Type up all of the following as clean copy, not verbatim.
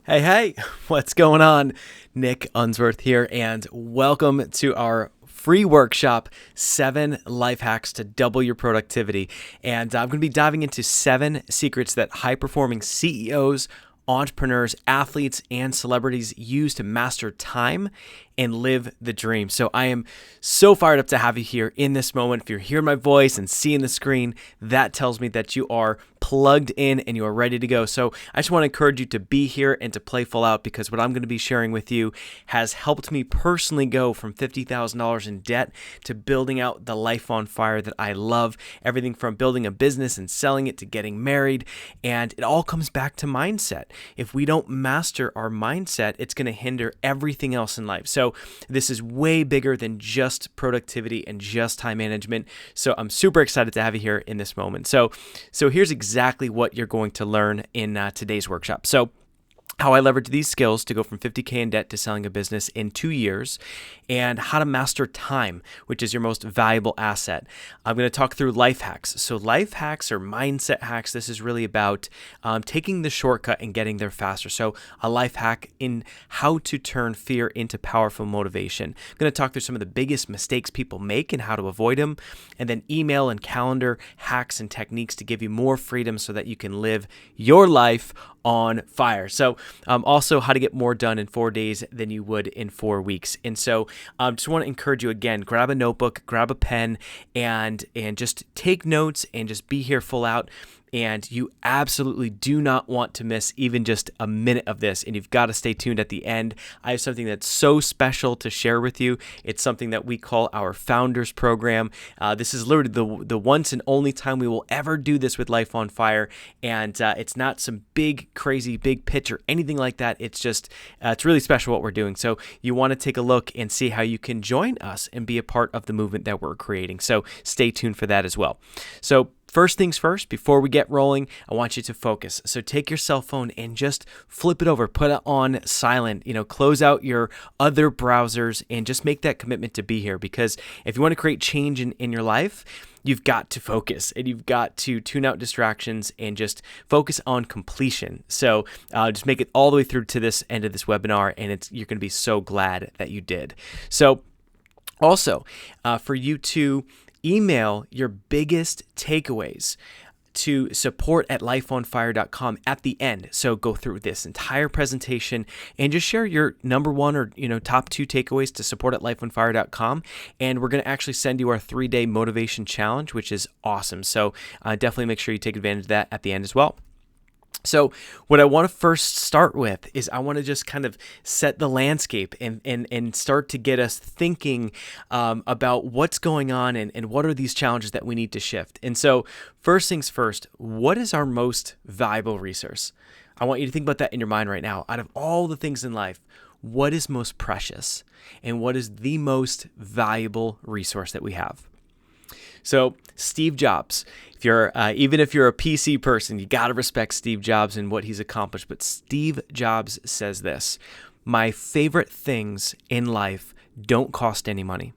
Hey, what's going on? Nick Unsworth here, and welcome to our free workshop, 7 life hacks to double your productivity. And I'm going to be diving into 7 secrets that high-performing CEOs, entrepreneurs, athletes, and celebrities use to master time and live the dream. So I am so fired up to have you here in this moment. If you're hearing my voice and seeing the screen, that tells me that you are plugged in and you are ready to go. So I just want to encourage you to be here and to play full out, because what I'm going to be sharing with you has helped me personally go from $50,000 in debt to building out the life on fire that I love. Everything from building a business and selling it to getting married. And it all comes back to mindset. If we don't master our mindset, it's going to hinder everything else in life. So this is way bigger than just productivity and just time management. So I'm super excited to have you here in this moment. So here's exactly what you're going to learn in today's workshop. So how I leverage these skills to go from 50K in debt to selling a business in 2 years, and how to master time, which is your most valuable asset. I'm going to talk through life hacks. So life hacks or mindset hacks, this is really about taking the shortcut and getting there faster. So a life hack in how to turn fear into powerful motivation. I'm going to talk through some of the biggest mistakes people make and how to avoid them, and then email and calendar hacks and techniques to give you more freedom so that you can live your life on fire. So also how to get more done in 4 days than you would in 4 weeks. And so just want to encourage you again, grab a notebook, grab a pen, and just take notes and just be here full out. And you absolutely do not want to miss even just a minute of this. And you've got to stay tuned at the end. I have something that's so special to share with you. It's something that we call our Founders Program. This is literally the once and only time we will ever do this with Life on Fire. And it's not some big, crazy, big pitch or anything like that. It's just, it's really special what we're doing. So you want to take a look and see how you can join us and be a part of the movement that we're creating. So stay tuned for that as well. So first things first, before we get rolling, I want you to focus. So take your cell phone and just flip it over, put it on silent, close out your other browsers and just make that commitment to be here. Because if you want to create change in your life, you've got to focus and you've got to tune out distractions and just focus on completion. So just make it all the way through to this end of this webinar, and you're going to be so glad that you did. So also, for you to email your biggest takeaways to support@lifeonfire.com at the end. So go through this entire presentation and just share your number 1 or top 2 takeaways to support@lifeonfire.com. And we're going to actually send you our 3-day motivation challenge, which is awesome. So definitely make sure you take advantage of that at the end as well. So what I want to first start with is I want to just kind of set the landscape and start to get us thinking about what's going on and what are these challenges that we need to shift. And so first things first, what is our most valuable resource? I want you to think about that in your mind right now. Out of all the things in life, what is most precious and what is the most valuable resource that we have? So Steve Jobs, even if you're a PC person, you got to respect Steve Jobs and what he's accomplished. But Steve Jobs says this: "My favorite things in life don't cost any money."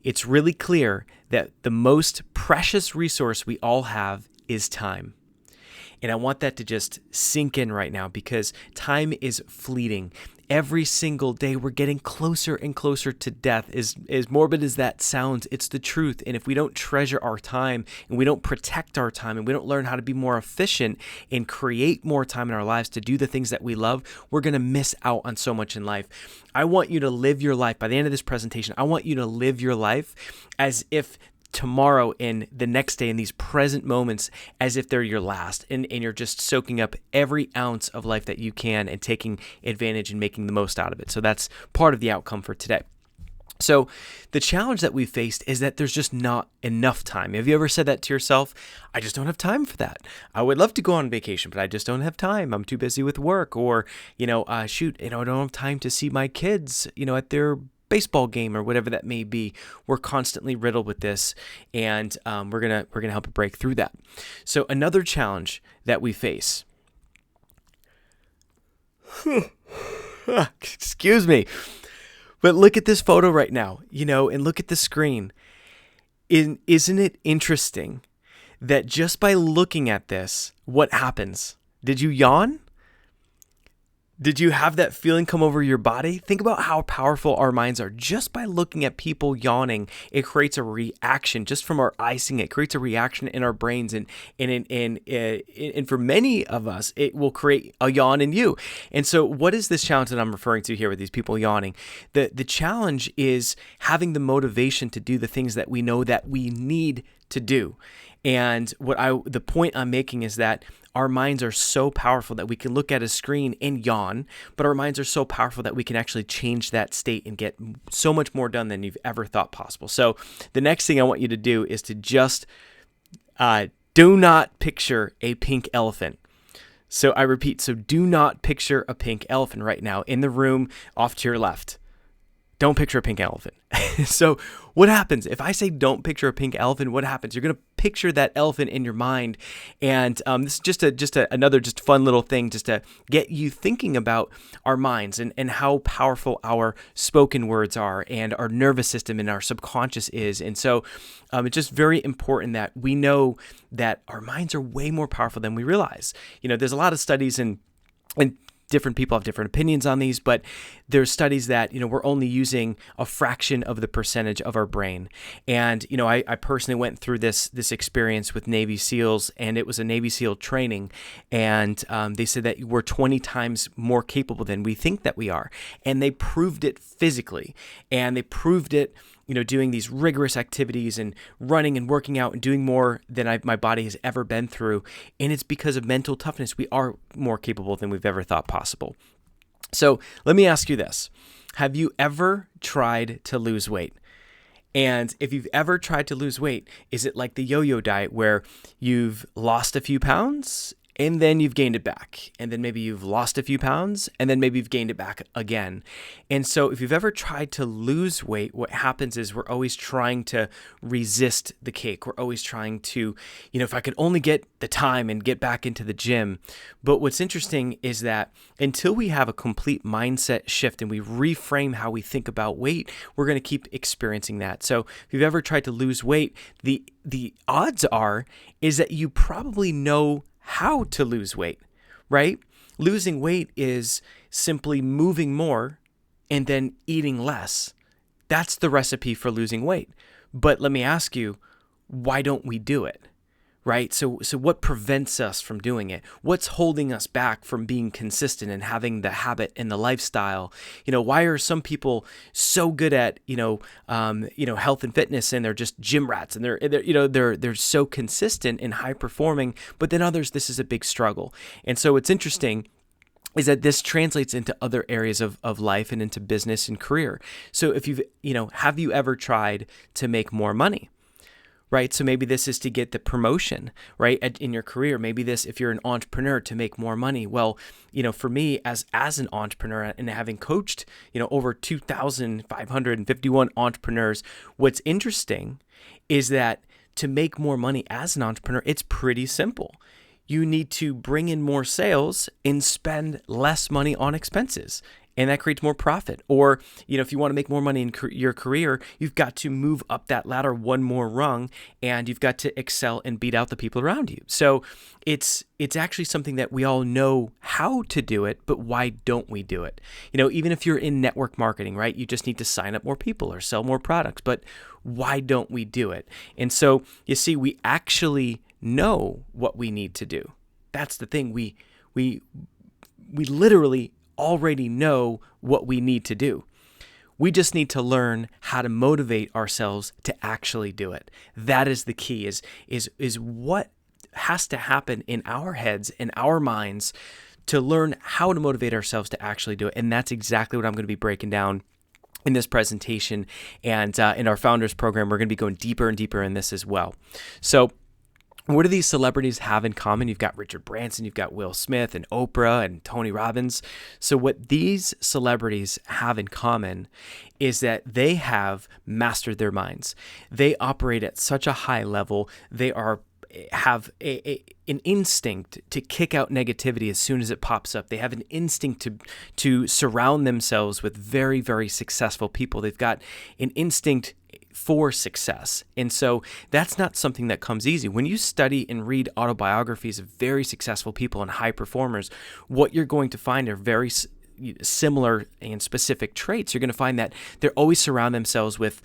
It's really clear that the most precious resource we all have is time. And I want that to just sink in right now, because time is fleeting. Every single day we're getting closer and closer to death. As morbid as that sounds, it's the truth. And if we don't treasure our time and we don't protect our time and we don't learn how to be more efficient and create more time in our lives to do the things that we love, we're going to miss out on so much in life. I want you to live your life. By the end of this presentation, I want you to live your life as if tomorrow and the next day, in these present moments, as if they're your last, and you're just soaking up every ounce of life that you can and taking advantage and making the most out of it. So that's part of the outcome for today. So the challenge that we faced is that there's just not enough time. Have you ever said that to yourself? I just don't have time for that. I would love to go on vacation, but I just don't have time. I'm too busy with work, or, I don't have time to see my kids, at their baseball game or whatever that may be. We're constantly riddled with this, and we're gonna help you break through that. So another challenge that we face, excuse me, but look at this photo right now, and look at the screen. Isn't it interesting that just by looking at this, what happens? Did you yawn? Did you have that feeling come over your body? Think about how powerful our minds are. Just by looking at people yawning, it creates a reaction. Just from our eye seeing it creates a reaction in our brains, and for many of us, it will create a yawn in you. And so, what is this challenge that I'm referring to here with these people yawning? The challenge is having the motivation to do the things that we know that we need to do. And the point I'm making is that our minds are so powerful that we can look at a screen and yawn, but our minds are so powerful that we can actually change that state and get so much more done than you've ever thought possible. So the next thing I want you to do is to just do not picture a pink elephant. So I repeat, so do not picture a pink elephant right now in the room off to your left. Don't picture a pink elephant. So what happens if I say don't picture a pink elephant? What happens? You're going to picture that elephant in your mind. And this is just another fun little thing just to get you thinking about our minds and how powerful our spoken words are and our nervous system and our subconscious is. And so it's just very important that we know that our minds are way more powerful than we realize. There's a lot of studies and different people have different opinions on these, but there's studies that, we're only using a fraction of the percentage of our brain. And, I personally went through this experience with Navy SEALs, and it was a Navy SEAL training. And they said that we're 20 times more capable than we think that we are. And they proved it physically. And they proved it doing these rigorous activities and running and working out and doing more than my body has ever been through. And it's because of mental toughness. We are more capable than we've ever thought possible. So let me ask you this. Have you ever tried to lose weight? And if you've ever tried to lose weight, is it like the yo-yo diet where you've lost a few pounds and then you've gained it back, and then maybe you've lost a few pounds, and then maybe you've gained it back again? And so if you've ever tried to lose weight, what happens is we're always trying to resist the cake. We're always trying to, if I could only get the time and get back into the gym. But what's interesting is that until we have a complete mindset shift and we reframe how we think about weight, we're going to keep experiencing that. So if you've ever tried to lose weight, the odds are is that you probably know how to lose weight, right? Losing weight is simply moving more and then eating less. That's the recipe for losing weight. But let me ask you, why don't we do it? Right? So what prevents us from doing it? What's holding us back from being consistent and having the habit and the lifestyle? Why are some people so good at, health and fitness, and they're just gym rats, and they're so consistent and high performing, but then others, this is a big struggle. And so what's interesting is that this translates into other areas of life and into business and career. So if have you ever tried to make more money? Right? So maybe this is to get the promotion, right, in your career. Maybe this, if you're an entrepreneur, to make more money. Well, for me as an entrepreneur and having coached, over 2,551 entrepreneurs, what's interesting is that to make more money as an entrepreneur, it's pretty simple. You need to bring in more sales and spend less money on expenses. And that creates more profit. Or, if you want to make more money in your career, you've got to move up that ladder one more rung, and you've got to excel and beat out the people around you. So it's actually something that we all know how to do it, but why don't we do it? Even if you're in network marketing, right? You just need to sign up more people or sell more products, but why don't we do it? And so you see, we actually know what we need to do. That's the thing. We literally already know what we need to do. We just need to learn how to motivate ourselves to actually do it. That is the key, is what has to happen in our heads, in our minds, to learn how to motivate ourselves to actually do it. And that's exactly what I'm going to be breaking down in this presentation. And in our Founders Program, we're going to be going deeper and deeper in this as well. So what do these celebrities have in common? You've got Richard Branson, you've got Will Smith and Oprah and Tony Robbins. So what these celebrities have in common is that they have mastered their minds. They operate at such a high level. They are have an instinct to kick out negativity as soon as it pops up. They have an instinct to surround themselves with very, very successful people. They've got an instinct for success. And so that's not something that comes easy. When you study and read autobiographies of very successful people and high performers, what you're going to find are very similar and specific traits. You're going to find that they're always surround themselves with,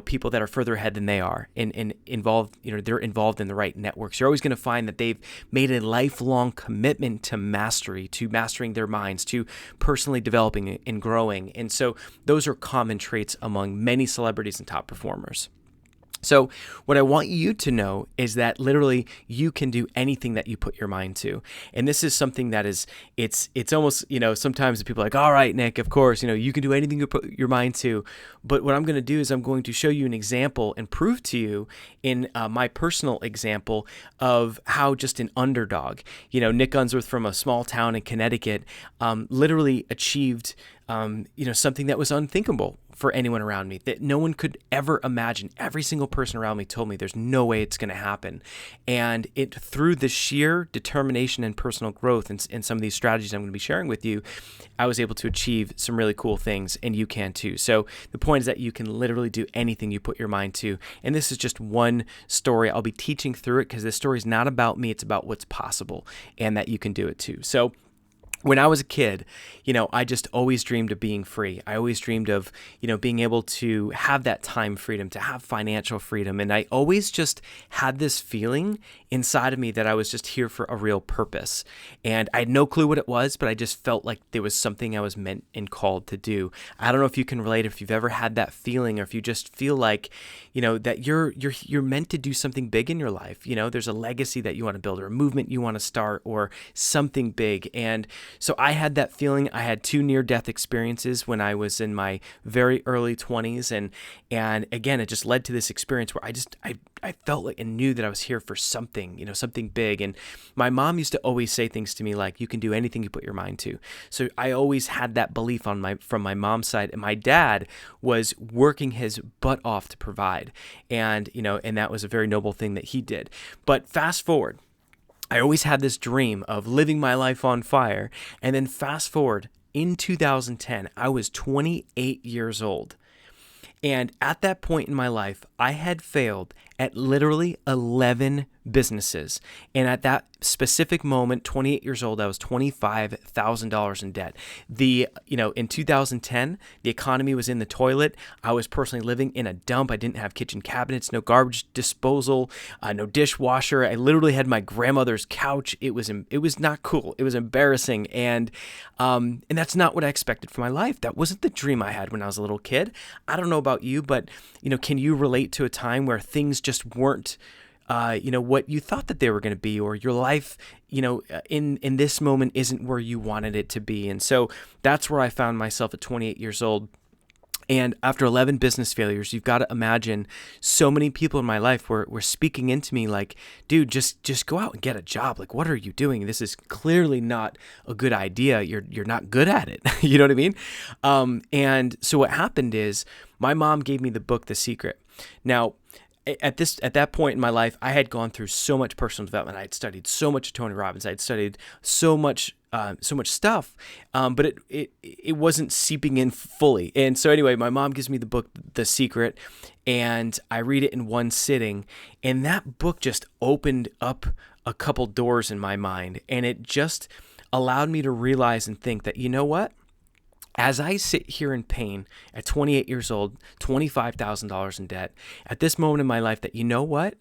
people that are further ahead than they are and involved, they're involved in the right networks. You're always going to find that they've made a lifelong commitment to mastery, to mastering their minds, to personally developing and growing. And so those are common traits among many celebrities and top performers. So what I want you to know is that literally you can do anything that you put your mind to. And this is something that is, it's almost, sometimes people are like, all right, Nick, of course, you can do anything you put your mind to. But what I'm going to do is I'm going to show you an example and prove to you in my personal example of how just an underdog, Nick Unsworth from a small town in Connecticut, literally achieved something that was unthinkable for anyone around me, that no one could ever imagine. Every single person around me told me there's no way it's going to happen. And through the sheer determination and personal growth and some of these strategies I'm going to be sharing with you, I was able to achieve some really cool things, and you can too. So the point is that you can literally do anything you put your mind to. And this is just one story. I'll be teaching through it because this story is not about me. It's about what's possible and that you can do it too. So when I was a kid, I just always dreamed of being free. I always dreamed of, being able to have that time freedom, to have financial freedom. And I always just had this feeling inside of me that I was just here for a real purpose. And I had no clue what it was, but I just felt like there was something I was meant and called to do. I don't know if you can relate, if you've ever had that feeling, or if you just feel like, that you're meant to do something big in your life. There's a legacy that you want to build, or a movement you want to start, or something big. And so I had that feeling. I had 2 near-death experiences when I was in my very early 20s, and again, it just led to this experience where I felt like and knew that I was here for something, something big. And my mom used to always say things to me like, "You can do anything you put your mind to." So I always had that belief from my mom's side, and my dad was working his butt off to provide, and and that was a very noble thing that he did. But fast forward. I always had this dream of living my life on fire. And then fast forward, in 2010, I was 28 years old. And at that point in my life, I had failed at literally 11 businesses. And at that specific moment, 28 years old, I was $25,000 in debt. In 2010, the economy was in the toilet. I was personally living in a dump. I didn't have kitchen cabinets, no garbage disposal, no dishwasher. I literally had my grandmother's couch. It was not cool. It was embarrassing. And that's not what I expected for my life. That wasn't the dream I had when I was a little kid. I don't know about you, but, can you relate to a time where things just weren't what you thought that they were going to be, or your life, in this moment isn't where you wanted it to be? And so that's where I found myself at 28 years old. And after 11 business failures, you've got to imagine so many people in my life were speaking into me like, dude, just go out and get a job. Like, what are you doing? This is clearly not a good idea. You're not good at it. You know what I mean? And so what happened is my mom gave me the book, The Secret. Now, at that point in my life, I had gone through so much personal development. I had studied so much of Tony Robbins. I had studied so much stuff, but it wasn't seeping in fully. And so anyway, my mom gives me the book, The Secret, and I read it in one sitting. And that book just opened up a couple doors in my mind, and it just allowed me to realize and think that, you know what? As I sit here in pain at 28 years old, $25,000 in debt, at this moment in my life, that, you know what?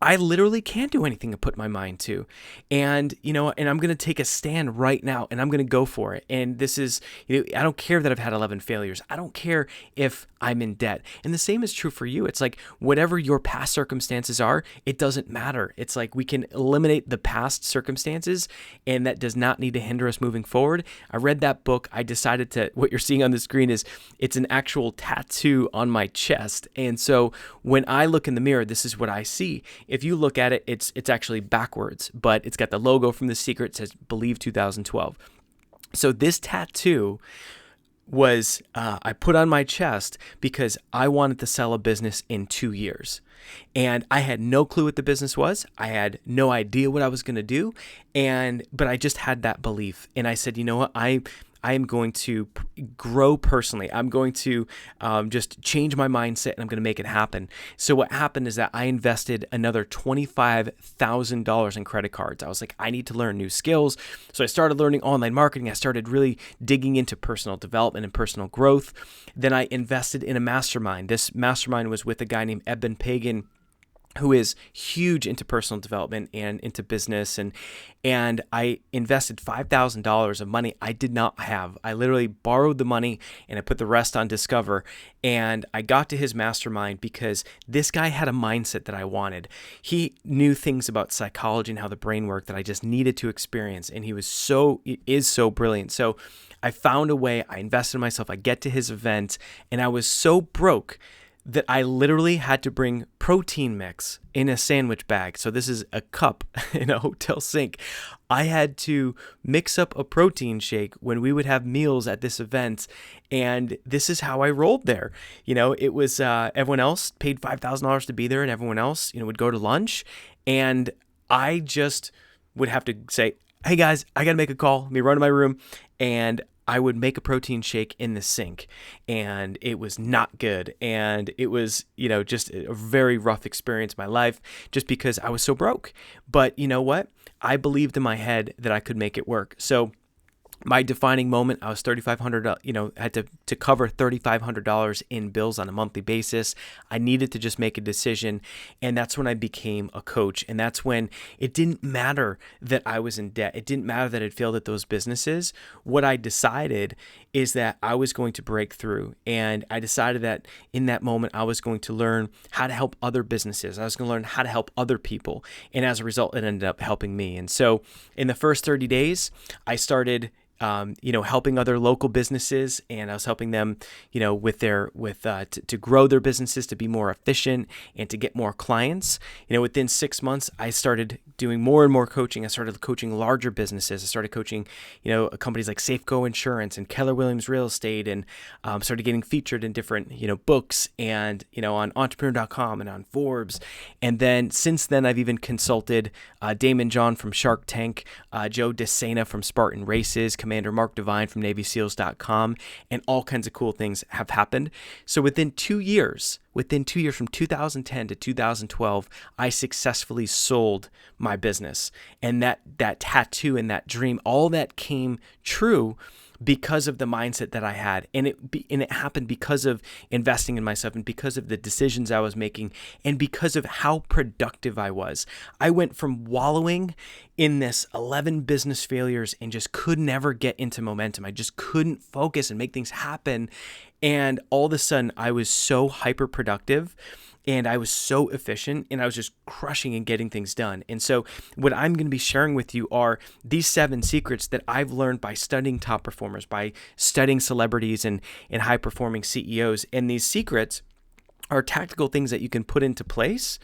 I literally can't do anything to put my mind to. And, and I'm going to take a stand right now, and I'm going to go for it. And this is, I don't care that I've had 11 failures. I don't care if I'm in debt. And the same is true for you. It's like whatever your past circumstances are, it doesn't matter. It's like we can eliminate the past circumstances, and that does not need to hinder us moving forward. I read that book. I decided what you're seeing on the screen it's an actual tattoo on my chest. And so when I look in the mirror, this is what I see. If you look at it, it's actually backwards, but it's got the logo from The Secret. It says Believe 2012. So this tattoo was I put on my chest because I wanted to sell a business in 2 years. And I had no clue what the business was. I had no idea what I was going to do. But I just had that belief. And I said, you know what? I am going to grow personally. I'm going to just change my mindset and I'm going to make it happen. So what happened is that I invested another $25,000 in credit cards. I was like, I need to learn new skills. So I started learning online marketing. I started really digging into personal development and personal growth. Then I invested in a mastermind. This mastermind was with a guy named Eben Pagan, who is huge into personal development and into business. And I invested $5,000 of money I did not have. I literally borrowed the money and I put the rest on Discover. And I got to his mastermind because this guy had a mindset that I wanted. He knew things about psychology and how the brain worked that I just needed to experience. And he is so brilliant. So I found a way. I invested in myself. I get to his event and I was so broke that I literally had to bring protein mix in a sandwich bag. So this is a cup in a hotel sink. I had to mix up a protein shake when we would have meals at this event. And this is how I rolled there. It was everyone else paid $5,000 to be there and everyone else, would go to lunch. And I just would have to say, hey guys, I got to make a call. Let me run to my room. And I would make a protein shake in the sink and it was not good. And it was, just a very rough experience in my life just because I was so broke. But you know what? I believed in my head that I could make it work. So my defining moment, I was $3,500, had to cover $3,500 in bills on a monthly basis. I needed to just make a decision. And that's when I became a coach. And that's when it didn't matter that I was in debt. It didn't matter that I'd failed at those businesses. What I decided is that I was going to break through. And I decided that in that moment, I was going to learn how to help other businesses. I was going to learn how to help other people. And as a result, it ended up helping me. And so in the first 30 days, I started helping other local businesses, and I was helping them, to grow their businesses, to be more efficient and to get more clients. Within 6 months, I started doing more and more coaching. I started coaching larger businesses. I started coaching, companies like Safeco Insurance and Keller Williams Real Estate, and started getting featured in different, books and, on entrepreneur.com and on Forbes. And then since then, I've even consulted Damon John from Shark Tank, Joe DeSena from Spartan Races, Commander Mark Devine from NavySeals.com, and all kinds of cool things have happened. So within 2 years from 2010 to 2012, I successfully sold my business. And that tattoo and that dream, all that came true because of the mindset that I had. And it happened because of investing in myself and because of the decisions I was making and because of how productive I was. I went from wallowing in this 11 business failures and just could never get into momentum. I just couldn't focus and make things happen. And all of a sudden I was so hyper productive and I was so efficient and I was just crushing and getting things done. And so what I'm going to be sharing with you are these 7 secrets that I've learned by studying top performers, by studying celebrities and high performing CEOs. And these secrets are tactical things that you can put into place.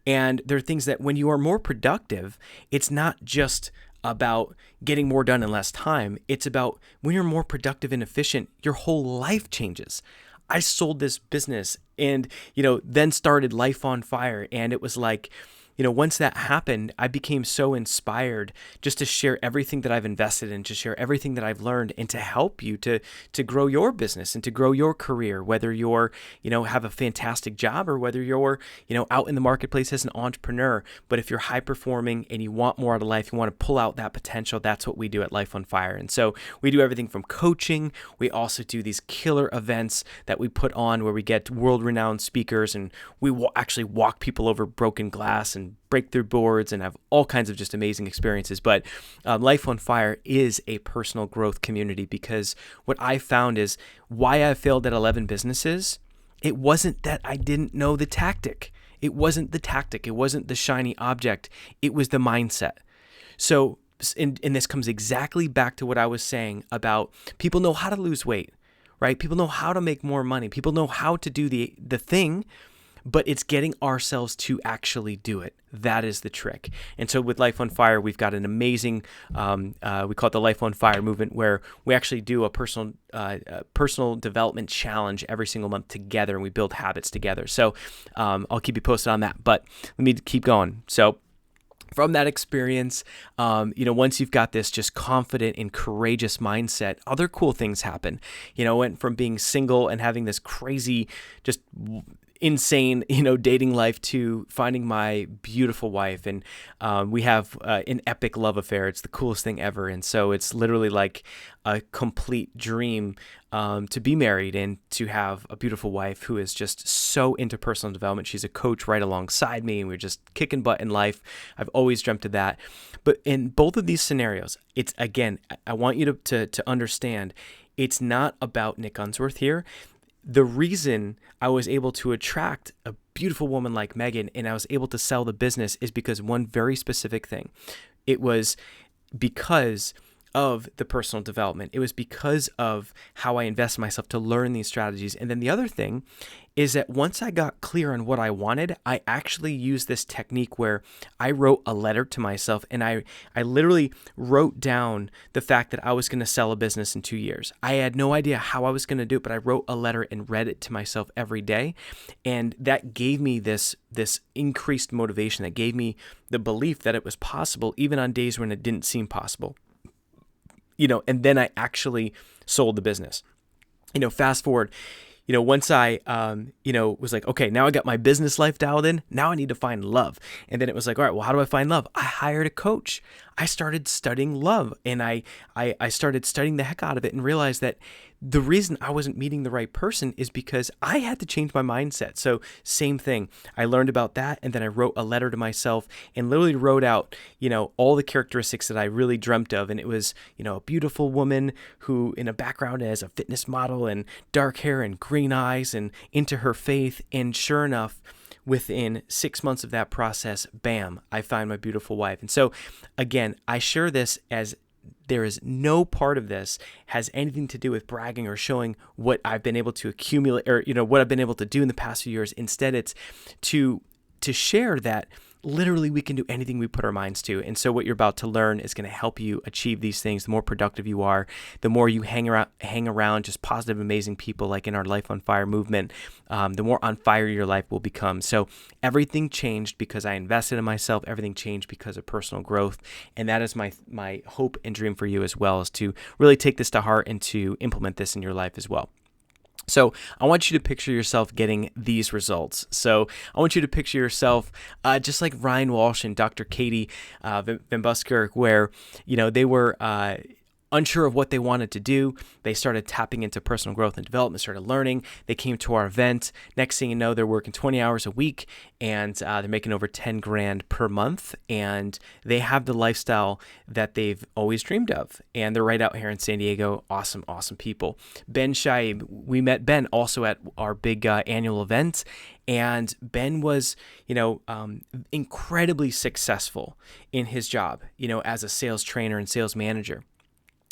And they're things that when you are more productive, it's not just about getting more done in less time. It's about when you're more productive and efficient, your whole life changes. I sold this business and, then started Life on Fire. And it was like, once that happened, I became so inspired just to share everything that I've invested in, to share everything that I've learned and to help you to grow your business and to grow your career, whether you're, have a fantastic job or whether you're, out in the marketplace as an entrepreneur. But if you're high performing and you want more out of life, you want to pull out that potential, that's what we do at Life on Fire. And so we do everything from coaching. We also do these killer events that we put on where we get world-renowned speakers and we actually walk people over broken glass and break through boards and have all kinds of just amazing experiences. But Life on Fire is a personal growth community because what I found is why I failed at 11 businesses. It wasn't that I didn't know the tactic. It wasn't the tactic. It wasn't the shiny object. It was the mindset. So, and this comes exactly back to what I was saying about people know how to lose weight, right? People know how to make more money. People know how to do the thing, but it's getting ourselves to actually do it. That is the trick. And so with Life on Fire, we've got an amazing, we call it the Life on Fire movement, where we actually do a personal development challenge every single month together, and we build habits together. So I'll keep you posted on that, but let me keep going. So from that experience, once you've got this just confident and courageous mindset, other cool things happen. Went from being single and having this crazy, just insane, dating life to finding my beautiful wife. And we have an epic love affair. It's the coolest thing ever. And so it's literally like a complete dream to be married and to have a beautiful wife who is just so into personal development. She's a coach right alongside me, and we're just kicking butt in life. I've always dreamt of that. But in both of these scenarios, it's, again, I want you to understand, it's not about Nick Unsworth here. The reason I was able to attract a beautiful woman like Megan and I was able to sell the business is because one very specific thing. It was because of the personal development. It was because of how I invest in myself to learn these strategies. And then the other thing is that once I got clear on what I wanted, I actually used this technique where I wrote a letter to myself, and I literally wrote down the fact that I was going to sell a business in 2 years. I had no idea how I was going to do it, but I wrote a letter and read it to myself every day. And that gave me this increased motivation, that gave me the belief that it was possible, even on days when it didn't seem possible. And then I actually sold the business. Fast forward, once I, was like, okay, now I got my business life dialed in. Now I need to find love. And then it was like, all right, well, how do I find love? I hired a coach. I started studying love, and I started studying the heck out of it and realized that the reason I wasn't meeting the right person is because I had to change my mindset. So same thing. I learned about that, and then I wrote a letter to myself and literally wrote out, all the characteristics that I really dreamt of. And it was, a beautiful woman who in a background as a fitness model and dark hair and green eyes and into her faith. And sure enough, within 6 months of that process, bam, I find my beautiful wife. And so again, I share this as there is no part of this has anything to do with bragging or showing what I've been able to accumulate or, what I've been able to do in the past few years. Instead, it's to share that literally we can do anything we put our minds to. And so what you're about to learn is going to help you achieve these things. The more productive you are, the more you hang around just positive, amazing people like in our Life on Fire movement, the more on fire your life will become. So everything changed because I invested in myself. Everything changed because of personal growth. And that is my hope and dream for you as well, is to really take this to heart and to implement this in your life as well. So I want you to picture yourself getting these results. So I want you to picture yourself just like Ryan Walsh and Dr. Katie Van Buskirk, where, they were unsure of what they wanted to do. They started tapping into personal growth and development, started learning. They came to our event. Next thing you know, they're working 20 hours a week, and they're making over 10 grand per month. And they have the lifestyle that they've always dreamed of. And they're right out here in San Diego. Awesome, awesome people. Ben Shaib, we met Ben also at our big annual event. And Ben was, incredibly successful in his job, as a sales trainer and sales manager.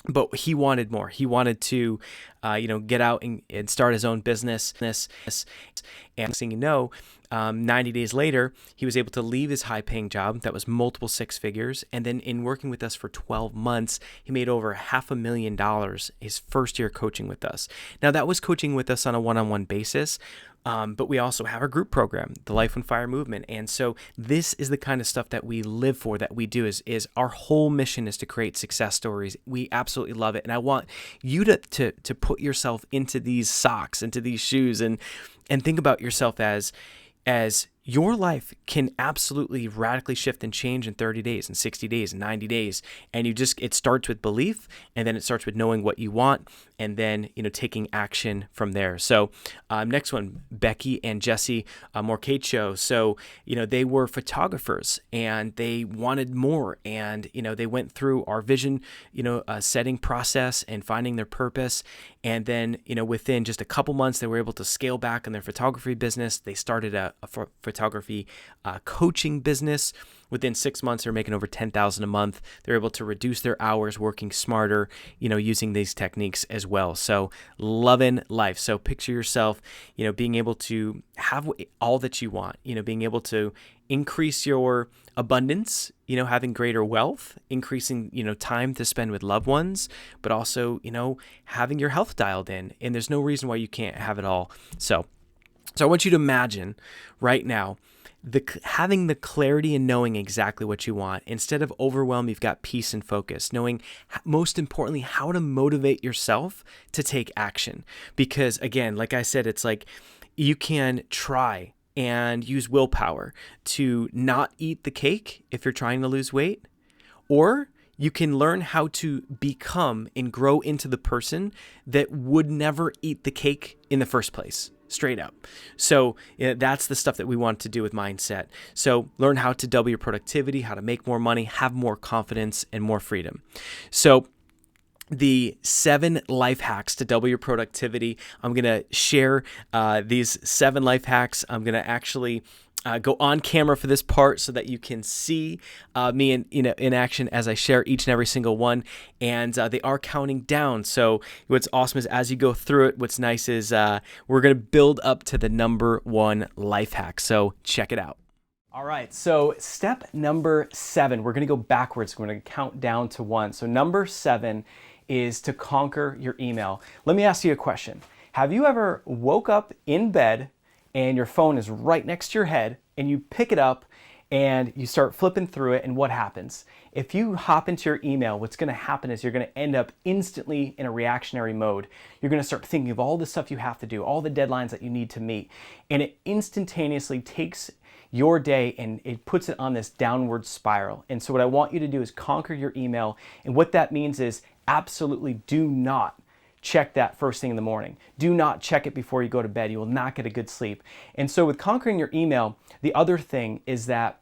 But he wanted more. He wanted to, get out and start his own business. And next thing you know, 90 days later, he was able to leave his high-paying job that was multiple six figures. And then in working with us for 12 months, he made over $500,000 his first year coaching with us. Now, that was coaching with us on a one-on-one basis. But we also have our group program, the Life on Fire movement. And so this is the kind of stuff that we live for, that we do, is our whole mission is to create success stories. We absolutely love it. And I want you to put yourself into these socks, into these shoes, and think about yourself as your life can absolutely radically shift and change in 30 days and 60 days and 90 days. And it starts with belief, and then it starts with knowing what you want, and then, taking action from there. So next one, Becky and Jesse Morcacho. So, they were photographers and they wanted more. And, they went through our vision, setting process and finding their purpose. And then, within just a couple months, they were able to scale back on their photography business. They started a photography coaching business. Within 6 months, they're making over $10,000 a month. They're able to reduce their hours, working smarter, using these techniques as well. So loving life. So picture yourself, being able to have all that you want, being able to increase your abundance, having greater wealth, increasing, time to spend with loved ones, but also, having your health dialed in. And there's no reason why you can't have it all. So I want you to imagine right now, having the clarity and knowing exactly what you want. Instead of overwhelm, you've got peace and focus, knowing most importantly how to motivate yourself to take action. Because again, like I said, it's like you can try and use willpower to not eat the cake if you're trying to lose weight, or you can learn how to become and grow into the person that would never eat the cake in the first place. Straight up. So that's the stuff that we want to do with mindset. So learn how to double your productivity, how to make more money, have more confidence and more freedom. So the 7 life hacks to double your productivity. I'm going to share these 7 life hacks. I'm going to actually go on camera for this part so that you can see me in action as I share each and every single one. And they are counting down. So what's awesome is as you go through it, what's nice is we're going to build up to the number 1 life hack. So check it out. All right, so step number 7, we're going to go backwards. We're going to count down to 1. So number 7 is to conquer your email. Let me ask you a question. Have you ever woke up in bed and your phone is right next to your head and you pick it up and you start flipping through it, and what happens? If you hop into your email, what's going to happen is you're going to end up instantly in a reactionary mode. You're going to start thinking of all the stuff you have to do, all the deadlines that you need to meet, and it instantaneously takes your day and it puts it on this downward spiral. And so what I want you to do is conquer your email, and what that means is absolutely do not check that first thing in the morning. Do not check it before you go to bed. You will not get a good sleep. And so with conquering your email, the other thing is that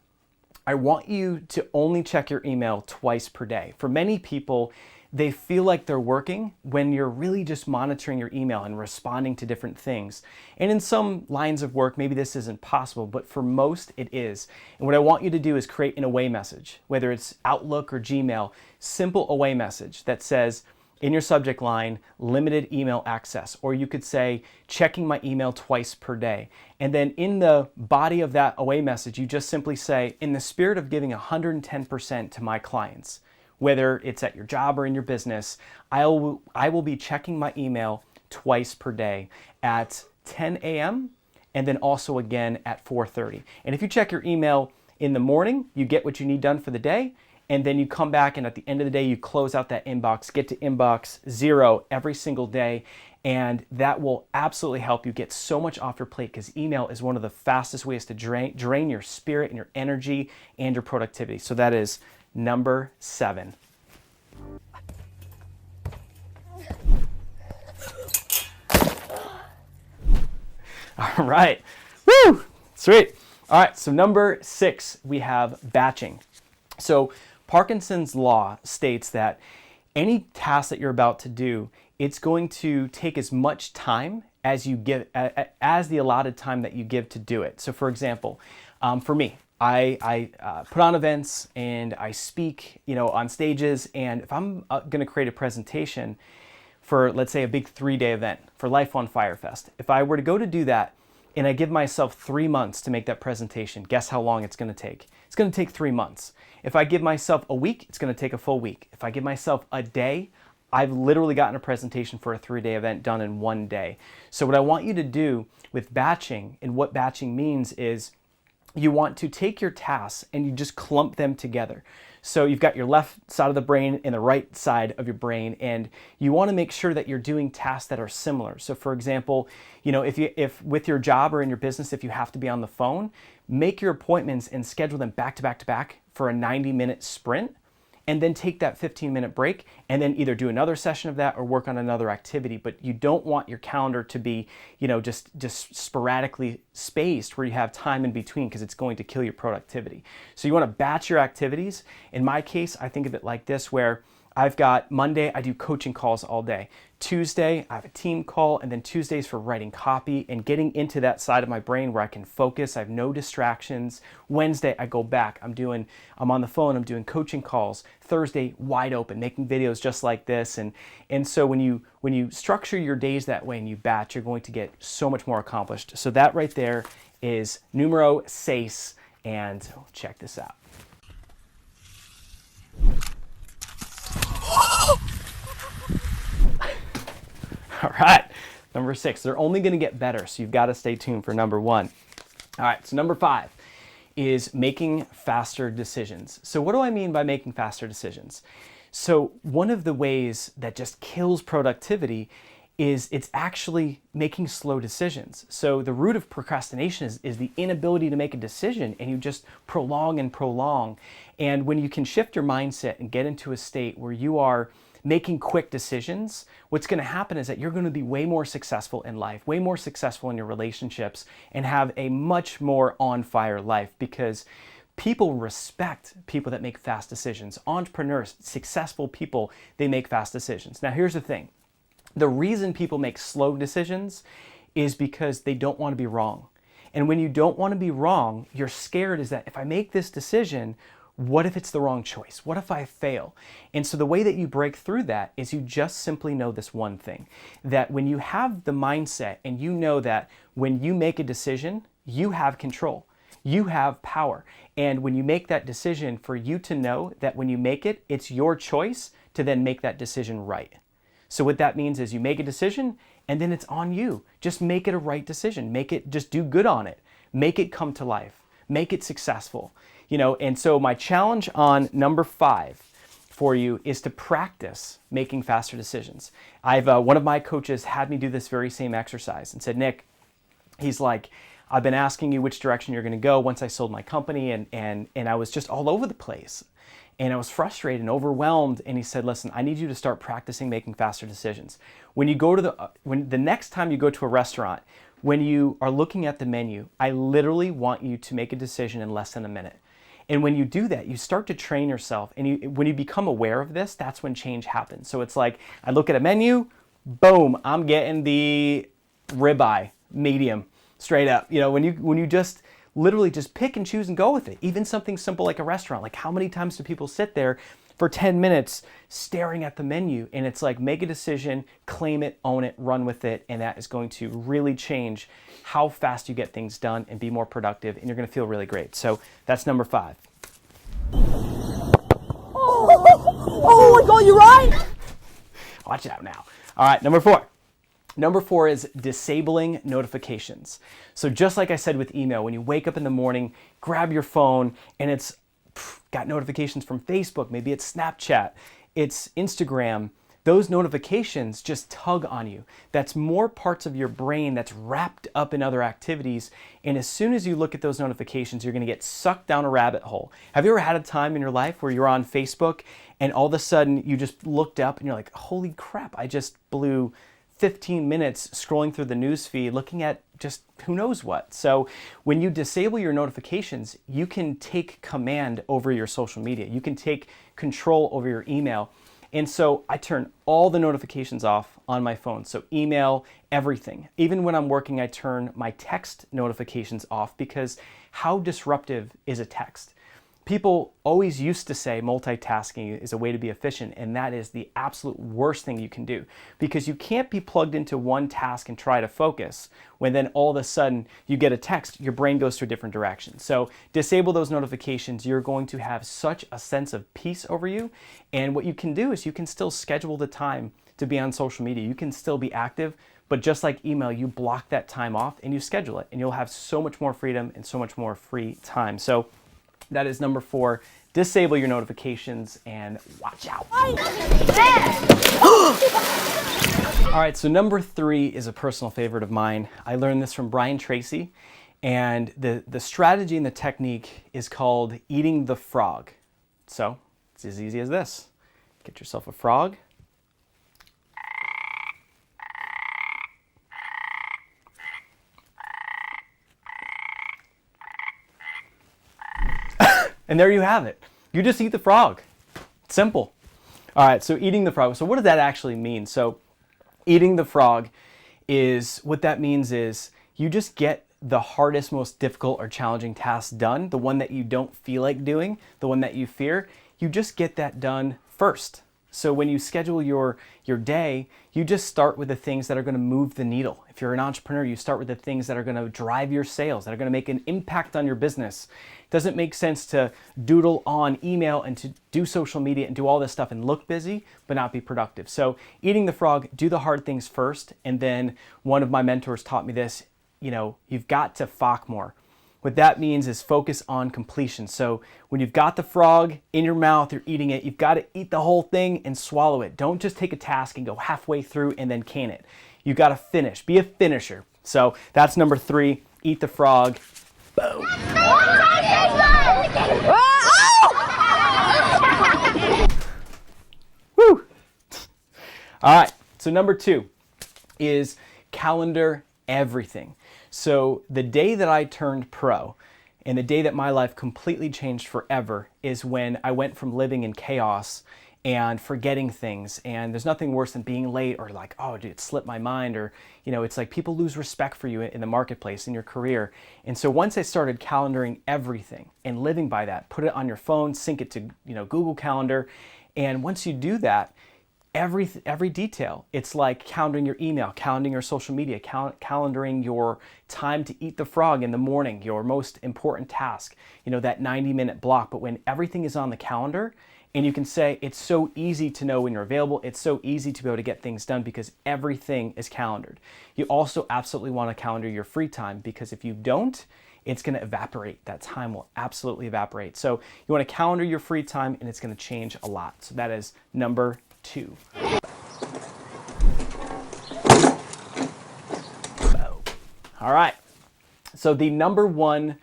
I want you to only check your email twice per day. For many people, they feel like they're working when you're really just monitoring your email and responding to different things. And in some lines of work, maybe this isn't possible, but for most it is. And what I want you to do is create an away message, whether it's Outlook or Gmail, simple away message that says, in your subject line, limited email access, or you could say, checking my email twice per day. And then in the body of that away message, you just simply say, in the spirit of giving 110% to my clients, whether it's at your job or in your business, I will be checking my email twice per day at 10 a.m. and then also again at 4:30. And if you check your email in the morning, you get what you need done for the day. And then you come back and at the end of the day, you close out that inbox, get to inbox 0 every single day. And that will absolutely help you get so much off your plate, because email is one of the fastest ways to drain your spirit and your energy and your productivity. So that is number 7. All right. Woo! Sweet. All right. So number 6, we have batching. So Parkinson's law states that any task that you're about to do, it's going to take as much time as you give, as the allotted time that you give to do it. So for example, for me, I put on events and I speak, on stages. And if I'm going to create a presentation for, let's say, a big 3-day event for Life on Fire Fest, if I were to go to do that and I give myself 3 months to make that presentation, guess how long it's going to take? It's going to take 3 months. If I give myself a week, it's going to take a full week. If I give myself a day, I've literally gotten a presentation for a 3-day event done in 1 day. So what I want you to do with batching, and what batching means is you want to take your tasks and you just clump them together. So you've got your left side of the brain and the right side of your brain, and you want to make sure that you're doing tasks that are similar. So for example, if with your job or in your business, if you have to be on the phone, make your appointments and schedule them back to back to back for a 90-minute sprint, and then take that 15-minute break and then either do another session of that or work on another activity. But you don't want your calendar to be, just sporadically spaced where you have time in between, because it's going to kill your productivity. So you want to batch your activities. In my case, I think of it like this, where I've got Monday, I do coaching calls all day. Tuesday, I have a team call, and then Tuesdays for writing copy and getting into that side of my brain where I can focus. I have no distractions. Wednesday, I go back. I'm on the phone, I'm doing coaching calls. Thursday, wide open, making videos just like this. And so when you structure your days that way and you batch, you're going to get so much more accomplished. So that right there is numero seis, and check this out. All right, number 6. They're only going to get better, so you've got to stay tuned for number 1. All right, so number 5 is making faster decisions. So what do I mean by making faster decisions? So one of the ways that just kills productivity is it's actually making slow decisions. So the root of procrastination is the inability to make a decision, and you just prolong and prolong. And when you can shift your mindset and get into a state where you are making quick decisions, what's going to happen is that you're going to be way more successful in life, way more successful in your relationships, and have a much more on fire life, because people respect people that make fast decisions. Entrepreneurs, successful people, they make fast decisions. Now, here's the thing. The reason people make slow decisions is because they don't want to be wrong. And when you don't want to be wrong, you're scared is that if I make this decision, what if it's the wrong choice? What if I fail? And so the way that you break through that is you just simply know this one thing, that when you have the mindset and you know that when you make a decision, you have control, you have power. And when you make that decision, for you to know that when you make it, it's your choice to then make that decision right. So what that means is you make a decision and then it's on you. Just make it a right decision. Just do good on it. Make it come to life. Make it successful. And so my challenge on number 5 for you is to practice making faster decisions. One of my coaches had me do this very same exercise and said, Nick, he's like, I've been asking you which direction you're going to go once I sold my company, and I was just all over the place. And I was frustrated and overwhelmed. And he said, listen, I need you to start practicing making faster decisions. When the next time you go to a restaurant, when you are looking at the menu, I literally want you to make a decision in less than a minute. And when you do that, you start to train yourself. And when you become aware of this, that's when change happens. So it's like, I look at a menu, boom, I'm getting the ribeye, medium, straight up. When you just literally just pick and choose and go with it. Even something simple like a restaurant. Like, how many times do people sit there for 10 minutes staring at the menu? And it's like, make a decision, claim it, own it, run with it. And that is going to really change how fast you get things done and be more productive. And you're going to feel really great. So that's number 5. Oh my God, you're right. Watch out now. All right, number 4. Number 4 is disabling notifications. So just like I said with email, when you wake up in the morning, grab your phone and it's got notifications from Facebook, maybe it's Snapchat, it's Instagram. Those notifications just tug on you. That's more parts of your brain that's wrapped up in other activities. And as soon as you look at those notifications, you're going to get sucked down a rabbit hole. Have you ever had a time in your life where you're on Facebook and all of a sudden you just looked up and you're like, holy crap, I just blew 15 minutes scrolling through the news feed, looking at just who knows what. So when you disable your notifications, you can take command over your social media. You can take control over your email. And so I turn all the notifications off on my phone. So email, everything. Even when I'm working, I turn my text notifications off, because how disruptive is a text? People always used to say multitasking is a way to be efficient, and that is the absolute worst thing you can do, because you can't be plugged into one task and try to focus when then all of a sudden you get a text, your brain goes to a different direction. So disable those notifications. You're going to have such a sense of peace over you, and what you can do is you can still schedule the time to be on social media. You can still be active, but just like email, you block that time off and you schedule it, and you'll have so much more freedom and so much more free time. So that is number 4. Disable your notifications and watch out. All right, so number 3 is a personal favorite of mine. I learned this from Brian Tracy, and the strategy and the technique is called eating the frog. So it's as easy as this. Get yourself a frog. And there you have it. You just eat the frog. It's simple. All right, so eating the frog. So what does that actually mean? So eating the frog is, what that means is you just get the hardest, most difficult or challenging task done, the one that you don't feel like doing, the one that you fear, you just get that done first. So when you schedule your day, you just start with the things that are going to move the needle. If you're an entrepreneur, you start with the things that are going to drive your sales, that are going to make an impact on your business. It doesn't make sense to doodle on email and to do social media and do all this stuff and look busy, but not be productive. So eating the frog, do the hard things first. And then one of my mentors taught me this, you've got to FOC more. What that means is focus on completion. So when you've got the frog in your mouth, you're eating it, you've got to eat the whole thing and swallow it. Don't just take a task and go halfway through and then can it. You've got to finish. Be a finisher. So that's number 3, eat the frog. Boom. Woo. All right, so number 2 is calendar everything. So the day that I turned pro and the day that my life completely changed forever is when I went from living in chaos and forgetting things. And there's nothing worse than being late or like, oh, dude, it slipped my mind. Or, it's like people lose respect for you in the marketplace, in your career. And so once I started calendaring everything and living by that, put it on your phone, sync it to, Google Calendar. And once you do that, every detail. It's like calendaring your email, calendaring your social media, calendaring your time to eat the frog in the morning, your most important task, that 90-minute block. But when everything is on the calendar and you can say, it's so easy to know when you're available, it's so easy to be able to get things done because everything is calendared. You also absolutely want to calendar your free time because if you don't, it's going to evaporate. That time will absolutely evaporate. So you want to calendar your free time and it's going to change a lot. So that is number 2. All right. So the number 1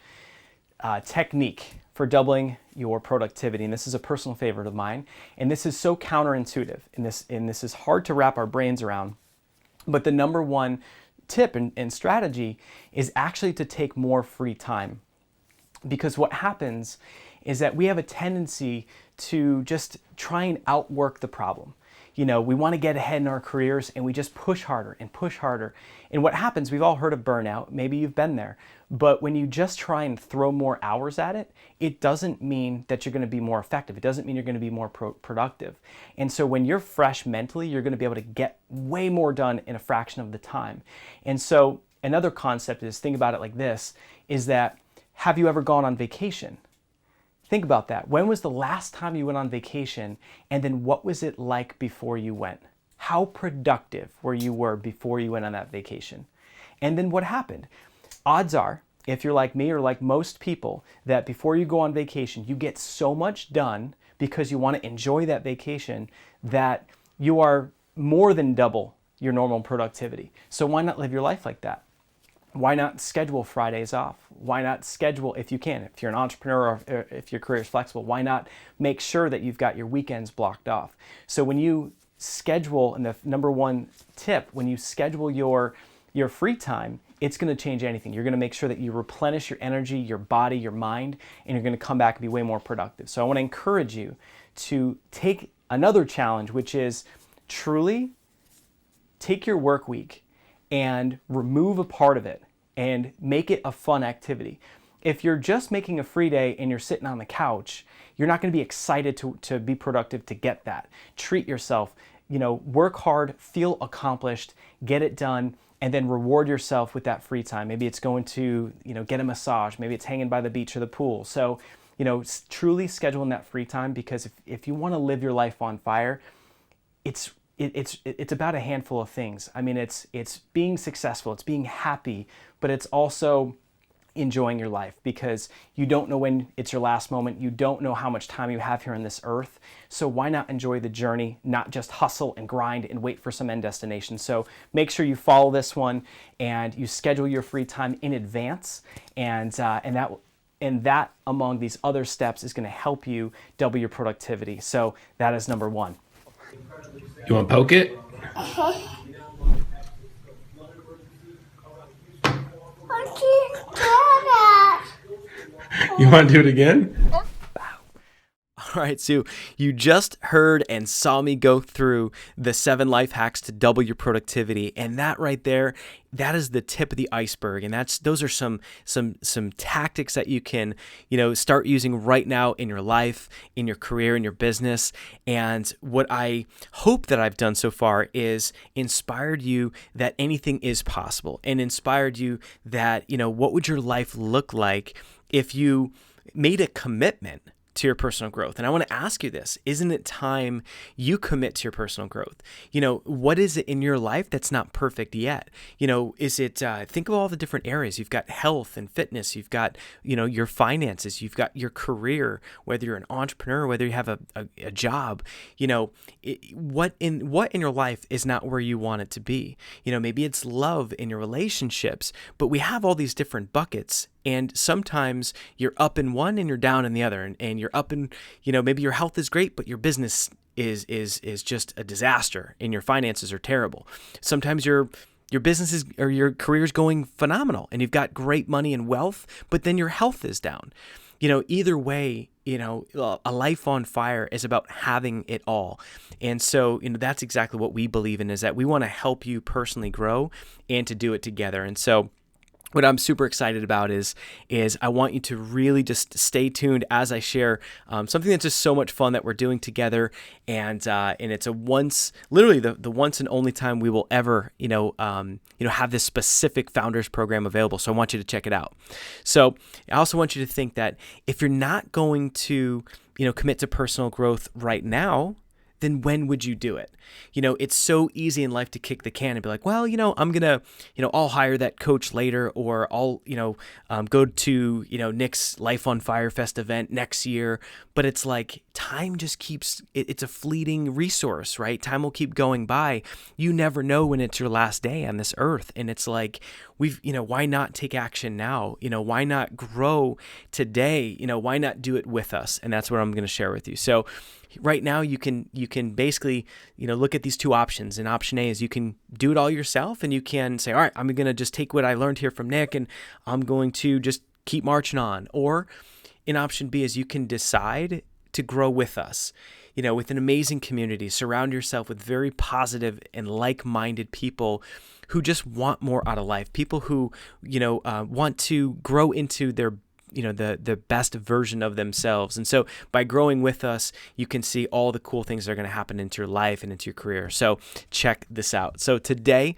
technique for doubling your productivity, and this is a personal favorite of mine, and this is so counterintuitive, and this is hard to wrap our brains around, but the number 1 tip and strategy is actually to take more free time. Because what happens is that we have a tendency to just try and outwork the problem. We want to get ahead in our careers and we just push harder and push harder. And what happens, we've all heard of burnout, maybe you've been there, but when you just try and throw more hours at it, it doesn't mean that you're going to be more effective. It doesn't mean you're going to be more productive. And so when you're fresh mentally, you're going to be able to get way more done in a fraction of the time. And so another concept is, think about it like this, is that, have you ever gone on vacation? Think about that. When was the last time you went on vacation? And then what was it like before you went? How productive were you before you went on that vacation? And then what happened? Odds are, if you're like me or like most people, that before you go on vacation, you get so much done because you want to enjoy that vacation that you are more than double your normal productivity. So why not live your life like that? Why not schedule Fridays off? Why not schedule, if you can, if you're an entrepreneur or if your career is flexible, why not make sure that you've got your weekends blocked off? So when you schedule, and the number 1 tip, when you schedule your free time, it's going to change anything. You're going to make sure that you replenish your energy, your body, your mind, and you're going to come back and be way more productive. So I want to encourage you to take another challenge, which is truly take your work week and remove a part of it and make it a fun activity. If you're just making a free day and you're sitting on the couch, you're not going to be excited to be productive to get that. Treat yourself, work hard, feel accomplished, get it done, and then reward yourself with that free time. Maybe it's going to, get a massage. Maybe it's hanging by the beach or the pool. So, truly scheduling that free time, because if you want to live your life on fire, it's about a handful of things. I mean, it's being successful, it's being happy, but it's also enjoying your life, because you don't know when it's your last moment. You don't know how much time you have here on this earth. So why not enjoy the journey, not just hustle and grind and wait for some end destination? So make sure you follow this one and you schedule your free time in advance, and that among these other steps is going to help you double your productivity. So that is number 1. You want to poke it? You want to do it again? All right, so you just heard and saw me go through the 7 life hacks to double your productivity, and that right there, that is the tip of the iceberg, and those are some tactics that you can, start using right now in your life, in your career, in your business. And what I hope that I've done so far is inspired you that anything is possible, and inspired you that, what would your life look like if you made a commitment to your personal growth. And I want to ask you this: isn't it time you commit to your personal growth? What is it in your life that's not perfect yet? Is it, think of all the different areas. You've got health and fitness. You've got, your finances. You've got your career, whether you're an entrepreneur, whether you have a job. What in your life is not where you want it to be? Maybe it's love in your relationships, but we have all these different buckets. And sometimes you're up in one and you're down in the other, and you're up in, maybe your health is great, but your business is just a disaster and your finances are terrible. Sometimes your business is, or your career is going phenomenal and you've got great money and wealth, but then your health is down. Either way, a life on fire is about having it all. And so, that's exactly what we believe in, is that we want to help you personally grow and to do it together. And so what I'm super excited about is I want you to really just stay tuned as I share something that's just so much fun that we're doing together, and it's literally the once and only time we will ever have this specific founders program available. So I want you to check it out. So I also want you to think that if you're not going to commit to personal growth right now, then when would you do it? It's so easy in life to kick the can and be like, well, I'm going to, I'll hire that coach later, or I'll, go to, Nick's Life on Fire Fest event next year. But it's like time just keeps, it's a fleeting resource, right? Time will keep going by. You never know when it's your last day on this earth. And it's like, why not take action now? Why not grow today? Why not do it with us? And that's what I'm going to share with you. So right now you can basically, look at these two options. And option A is you can do it all yourself, and you can say, all right, I'm going to just take what I learned here from Nick and I'm going to just keep marching on. Or in option B is you can decide to grow with us, with an amazing community. Surround yourself with very positive and like-minded people who just want more out of life. People who, want to grow into their the best version of themselves. And so by growing with us, you can see all the cool things that are going to happen into your life and into your career. So check this out. So today,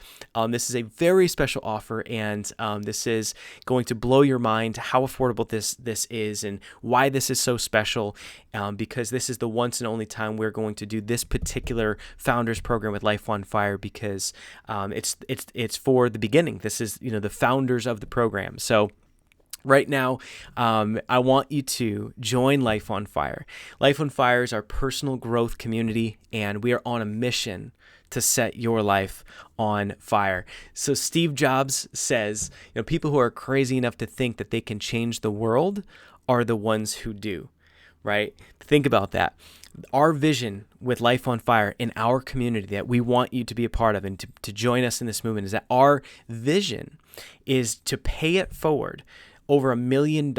this is a very special offer, and this is going to blow your mind how affordable this is and why this is so special, because this is the once and only time we're going to do this particular founders program with Life on Fire, because it's for the beginning. This is the founders of the program. So right now, I want you to join Life on Fire. Life on Fire is our personal growth community, and we are on a mission to set your life on fire. So Steve Jobs says, people who are crazy enough to think that they can change the world are the ones who do, right? Think about that. Our vision with Life on Fire in our community that we want you to be a part of and to join us in this movement is that our vision is to pay it forward over $1 million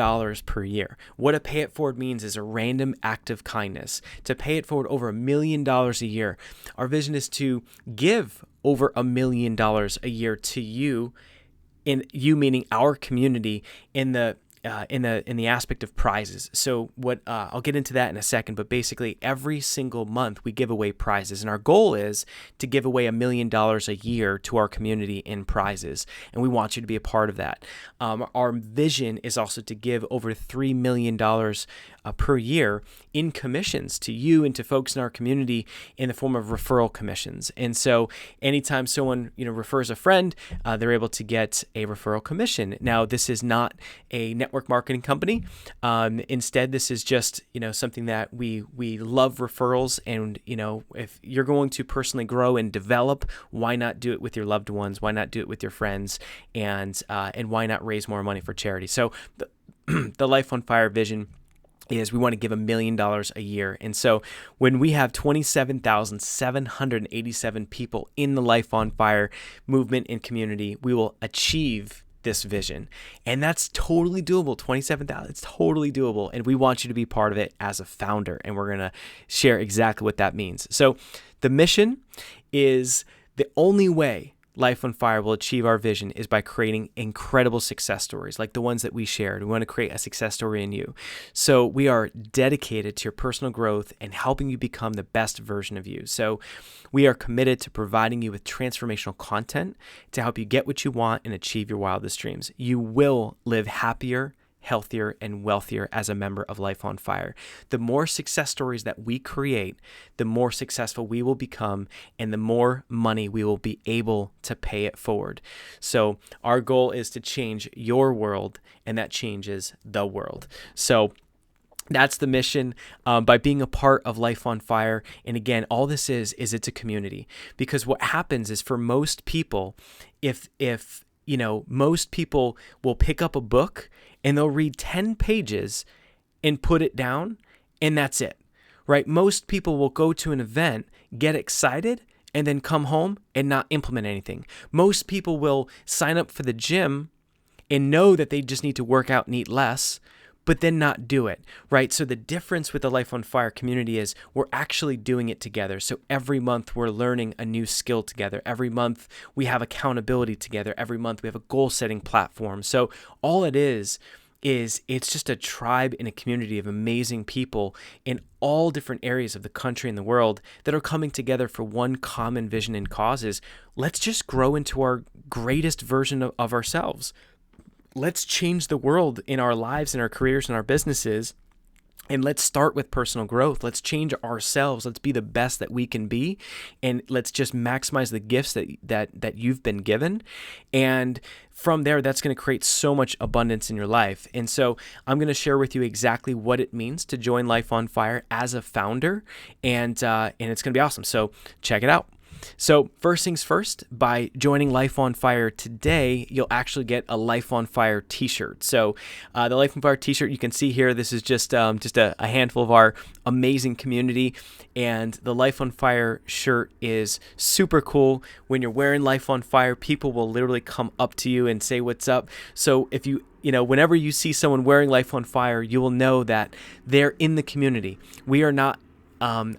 per year. What a pay it forward means is a random act of kindness. To pay it forward over $1 million a year. Our vision is to give over $1 million a year to you, in you meaning our community, in the aspect of prizes. So what I'll get into that in a second, but basically every single month we give away prizes, and our goal is to give away $1 million a year to our community in prizes, and we want you to be a part of that. Our vision is also to give over $3 million per year in commissions to you and to folks in our community in the form of referral commissions. And so anytime someone refers a friend, they're able to get a referral commission. Now, this is not a network marketing company. Instead, this is just something that we love referrals, and if you're going to personally grow and develop, why not do it with your loved ones? Why not do it with your friends? And why not raise more money for charity? So the Life on Fire vision is we want to give $1 million a year. And so when we have 27,787 people in the Life on Fire movement and community, we will achieve this vision. And that's totally doable. 27,000, it's totally doable. And we want you to be part of it as a founder. And we're going to share exactly what that means. So the mission is the only way Life on Fire will achieve our vision is by creating incredible success stories like the ones that we shared. We want to create a success story in you. So we are dedicated to your personal growth and helping you become the best version of you. So we are committed to providing you with transformational content to help you get what you want and achieve your wildest dreams. You will live happier, healthier, and wealthier as a member of Life on Fire. The more success stories that we create, the more successful we will become, and the more money we will be able to pay it forward. So our goal is to change your world, and that changes the world. So that's the mission by being a part of Life on Fire. And again, all this is it's a community, because what happens is for most people, if most people will pick up a book and they'll read 10 pages and put it down, and that's it, right? Most people will go to an event, get excited, and then come home and not implement anything. Most people will sign up for the gym and know that they just need to work out and eat less, but then not do it, right? So the difference with the Life on Fire community is we're actually doing it together. So every month we're learning a new skill together. Every month we have accountability together. Every month we have a goal-setting platform. So all it is it's just a tribe and a community of amazing people in all different areas of the country and the world that are coming together for one common vision and cause is let's just grow into our greatest version of ourselves. Let's change the world in our lives and our careers and our businesses. And let's start with personal growth. Let's change ourselves. Let's be the best that we can be. And let's just maximize the gifts that you've been given. And from there, that's going to create so much abundance in your life. And so I'm going to share with you exactly what it means to join Life on Fire as a founder. And it's going to be awesome. So check it out. So first things first, by joining Life on Fire today, you'll actually get a Life on Fire t-shirt. So the Life on Fire t-shirt you can see here, this is just a handful of our amazing community. And the Life on Fire shirt is super cool. When you're wearing Life on Fire, people will literally come up to you and say, "What's up?" So if whenever you see someone wearing Life on Fire, you will know that they're in the community. We are not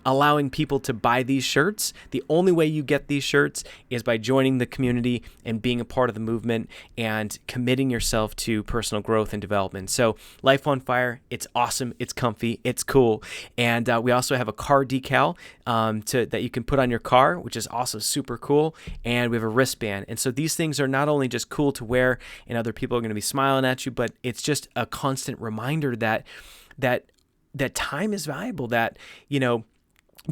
allowing people to buy these shirts. The only way you get these shirts is by joining the community and being a part of the movement and committing yourself to personal growth and development. So Life on Fire, it's awesome, it's comfy, it's cool. And we also have a car decal that you can put on your car, which is also super cool. And we have a wristband. And so these things are not only just cool to wear and other people are going to be smiling at you, but it's just a constant reminder that time is valuable, that,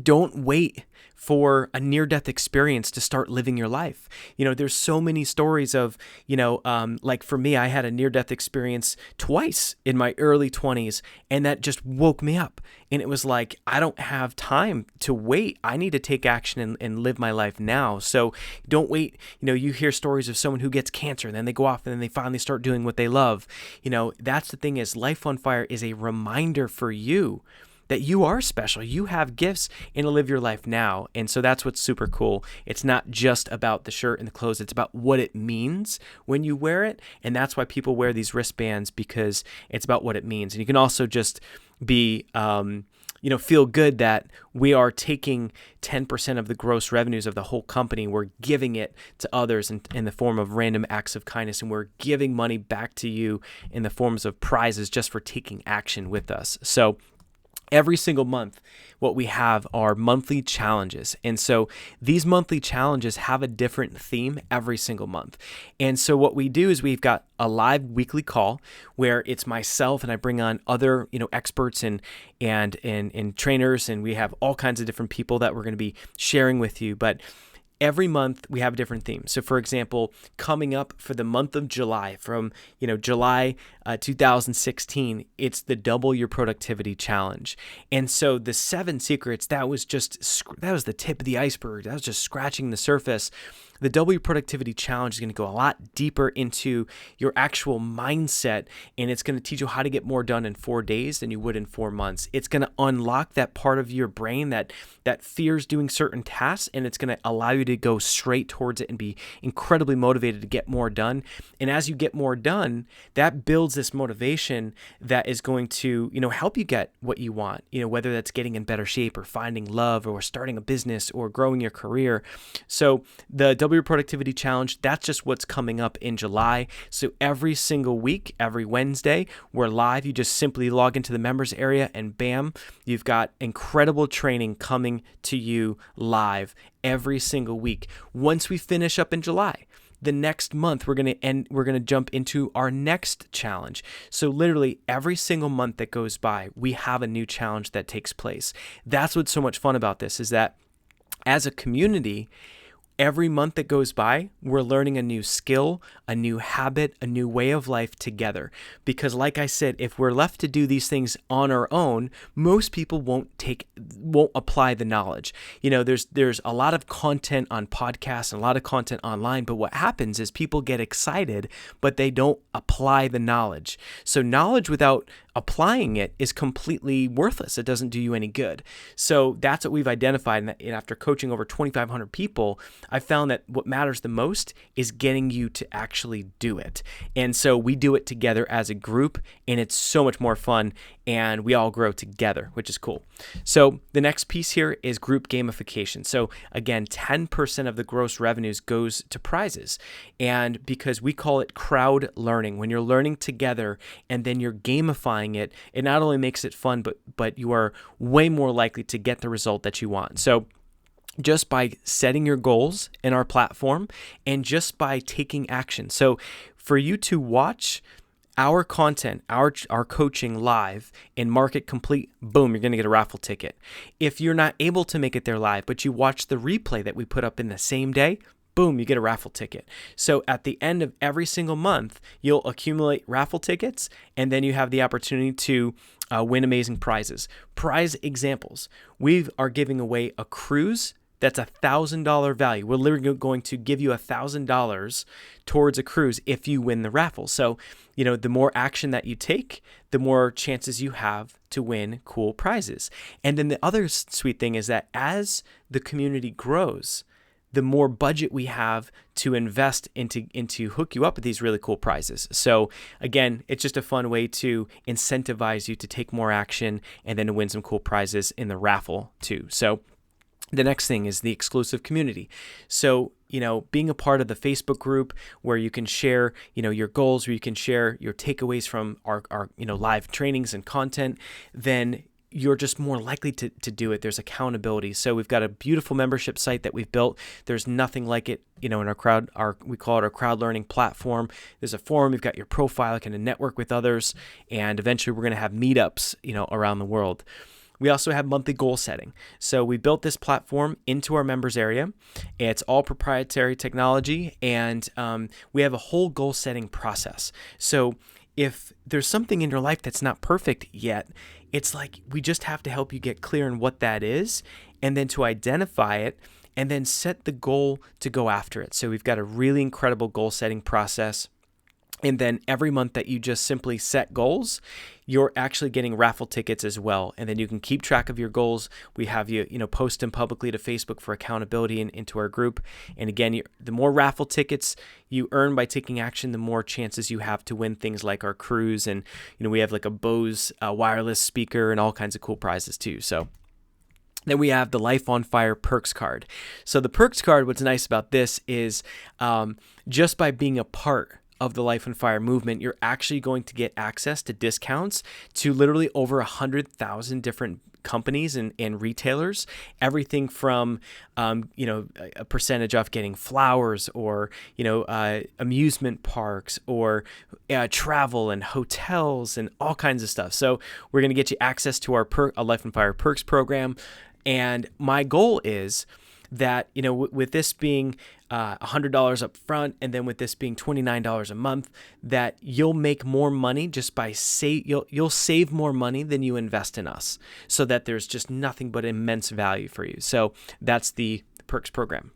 don't wait for a near-death experience to start living your life. There's so many stories of, like for me, I had a near-death experience twice in my early 20s, and that just woke me up. And it was like, I don't have time to wait. I need to take action and live my life now. So don't wait. You hear stories of someone who gets cancer, and then they go off and then they finally start doing what they love. That's the thing is Life on Fire is a reminder for you that you are special. You have gifts and to live your life now. And so that's what's super cool. It's not just about the shirt and the clothes. It's about what it means when you wear it. And that's why people wear these wristbands, because it's about what it means. And you can also just be, feel good that we are taking 10% of the gross revenues of the whole company. We're giving it to others in the form of random acts of kindness. And we're giving money back to you in the forms of prizes just for taking action with us. So every single month, what we have are monthly challenges. And so these monthly challenges have a different theme every single month. And so what we do is we've got a live weekly call where it's myself and I bring on other, experts and trainers, and we have all kinds of different people that we're going to be sharing with you. But every month we have a different theme. So for example, coming up for the month of July, from July 2016, it's the Double Your Productivity Challenge. And so the 7 secrets, that was the tip of the iceberg. That was just scratching the surface The Double Your Productivity Challenge is going to go a lot deeper into your actual mindset, and it's going to teach you how to get more done in 4 days than you would in 4 months. It's going to unlock that part of your brain that fears doing certain tasks, and it's going to allow you to go straight towards it and be incredibly motivated to get more done. And as you get more done, that builds this motivation that is going to, help you get what you want, whether that's getting in better shape or finding love or starting a business or growing your career. So the Double Your Productivity Challenge, that's just what's coming up in July. So every single week, every Wednesday, we're live. You just simply log into the members area and bam, you've got incredible training coming to you live every single week. Once we finish up in July, the next month we're going to jump into our next challenge. So literally every single month that goes by, we have a new challenge that takes place. That's what's so much fun about this, is that as a community, every month that goes by, we're learning a new skill, a new habit, a new way of life together. Because like I said, if we're left to do these things on our own, most people won't apply the knowledge. There's a lot of content on podcasts and a lot of content online, but what happens is people get excited, but they don't apply the knowledge. So knowledge without applying it is completely worthless. It doesn't do you any good. So that's what we've identified. And after coaching over 2,500 people, I found that what matters the most is getting you to actually do it. And so we do it together as a group, and it's so much more fun, and we all grow together, which is cool. So the next piece here is group gamification. So again, 10% of the gross revenues goes to prizes. And because we call it crowd learning, when you're learning together and then you're gamifying it, it not only makes it fun, but you are way more likely to get the result that you want. So just by setting your goals in our platform and just by taking action. So for you to watch our content, our coaching live in Market Complete, boom, you're going to get a raffle ticket. If you're not able to make it there live, but you watch the replay that we put up in the same day, boom, you get a raffle ticket. So at the end of every single month, you'll accumulate raffle tickets, and then you have the opportunity to win amazing prizes. Prize examples. We are giving away a cruise that's $1,000 value. We're literally going to give you $1,000 towards a cruise if you win the raffle. So, the more action that you take, the more chances you have to win cool prizes. And then the other sweet thing is that as the community grows, the more budget we have to invest into hook you up with these really cool prizes. So again, it's just a fun way to incentivize you to take more action and then to win some cool prizes in the raffle too. So the next thing is the exclusive community. So, being a part of the Facebook group where you can share, your goals, where you can share your takeaways from our live trainings and content, then you're just more likely to do it. There's accountability. So we've got a beautiful membership site that we've built. There's nothing like it, in our we call it our crowd learning platform. There's a forum. You've got your profile, you can network with others, and eventually we're going to have meetups, around the world. We also have monthly goal setting. So we built this platform into our members area. It's all proprietary technology, and we have a whole goal setting process. So if there's something in your life that's not perfect yet, it's like we just have to help you get clear on what that is, and then to identify it, and then set the goal to go after it. So we've got a really incredible goal setting process. And then every month that you just simply set goals, you're actually getting raffle tickets as well. And then you can keep track of your goals. We have you, post them publicly to Facebook for accountability and into our group. And again, the more raffle tickets you earn by taking action, the more chances you have to win things like our cruise. And, we have like a Bose wireless speaker and all kinds of cool prizes too. So then we have the Life on Fire Perks card. So the Perks card, what's nice about this is just by being a part of the Life on Fire movement, you're actually going to get access to discounts to literally over 100,000 different companies and retailers. Everything from, a percentage off getting flowers, or, amusement parks, or travel and hotels and all kinds of stuff. So we're going to get you access to our Life on Fire Perks program. And my goal is that, with this being $100 up front, and then with this being $29 a month, that you'll make more money just by you'll save more money than you invest in us, so that there's just nothing but immense value for you. So that's the Perks program.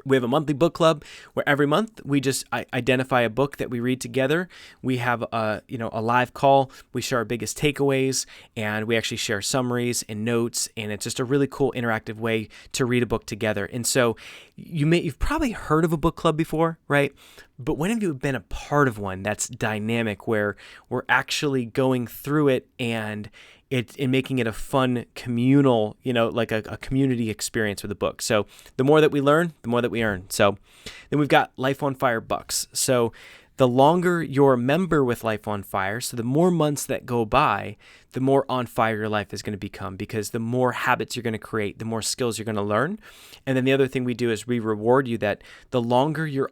We have a monthly book club where every month we just identify a book that we read together. We have a live call. We share our biggest takeaways, and we actually share summaries and notes. And it's just a really cool interactive way to read a book together. And so you've probably heard of a book club before, right? But when have you been a part of one that's dynamic, where we're actually going through it and making it a fun communal, like a community experience with a book? So the more that we learn, the more that we earn. So then we've got Life on Fire bucks. So the longer you're a member with Life on Fire, so the more months that go by, the more on fire your life is going to become, because the more habits you're going to create, the more skills you're going to learn. And then the other thing we do is we reward you that the longer you're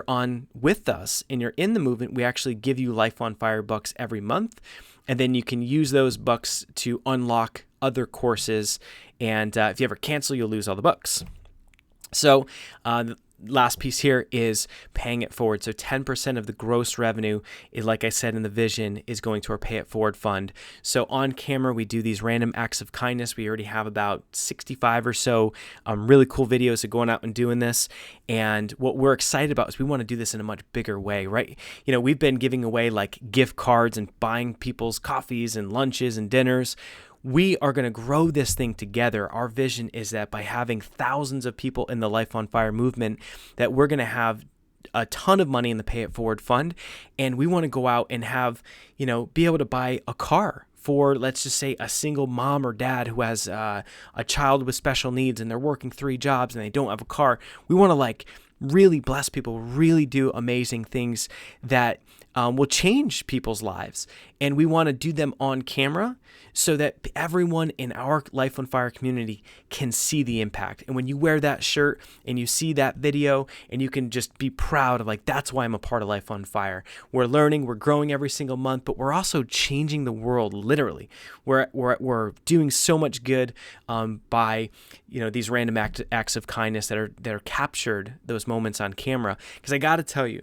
on with us and you're in the movement, we actually give you Life on Fire bucks every month. And then you can use those bucks to unlock other courses. And if you ever cancel, you'll lose all the bucks. So the last piece here is paying it forward. So 10% of the gross revenue, like I said in the vision, is going to our Pay It Forward fund. So on camera, we do these random acts of kindness. We already have about 65 or so really cool videos of going out and doing this. And what we're excited about is we want to do this in a much bigger way, right? We've been giving away like gift cards and buying people's coffees and lunches and dinners. We are going to grow this thing together. Our vision is that by having thousands of people in the Life on Fire movement, that we're going to have a ton of money in the Pay It Forward fund. And we want to go out and have, be able to buy a car for, let's just say, a single mom or dad who has a child with special needs and they're working 3 jobs and they don't have a car. We want to really bless people, really do amazing things that will change people's lives. And we want to do them on camera so that everyone in our Life on Fire community can see the impact. And when you wear that shirt and you see that video, and you can just be proud of that's why I'm a part of Life on Fire. We're learning, we're growing every single month, but we're also changing the world, literally. We're doing so much good by these random acts of kindness that are captured, those moments on camera. Because I got to tell you,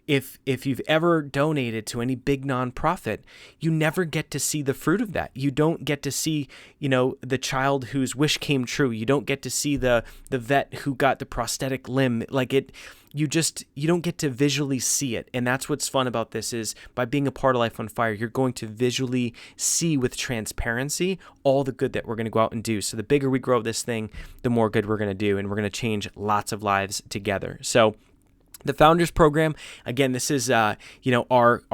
if you've ever donated to any big nonprofit, you never get to see the fruit of that. You don't get to see, the child whose wish came true. You don't get to see the vet who got the prosthetic limb. You don't get to visually see it. And that's what's fun about this is by being a part of Life on Fire, you're going to visually see with transparency all the good that we're going to go out and do. So the bigger we grow this thing, the more good we're going to do, and we're going to change lots of lives together. So the Founders Program, again, this is our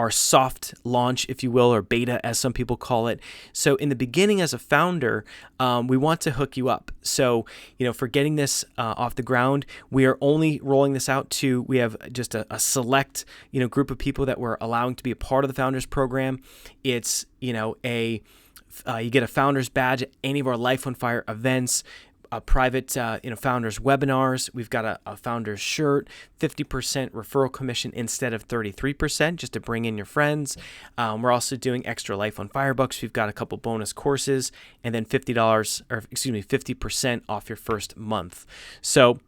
soft launch, if you will, or beta, as some people call it. So in the beginning, as a founder, we want to hook you up. So for getting this off the ground, we are only rolling this out to. We have just a select group of people that we're allowing to be a part of the Founders Program. It's you get a Founders badge at any of our Life on Fire events. A private, founders webinars. We've got a founders shirt, 50% referral commission instead of 33%, just to bring in your friends. We're also doing extra Life on Fire bucks. We've got a couple bonus courses, and then $50% off your first month. So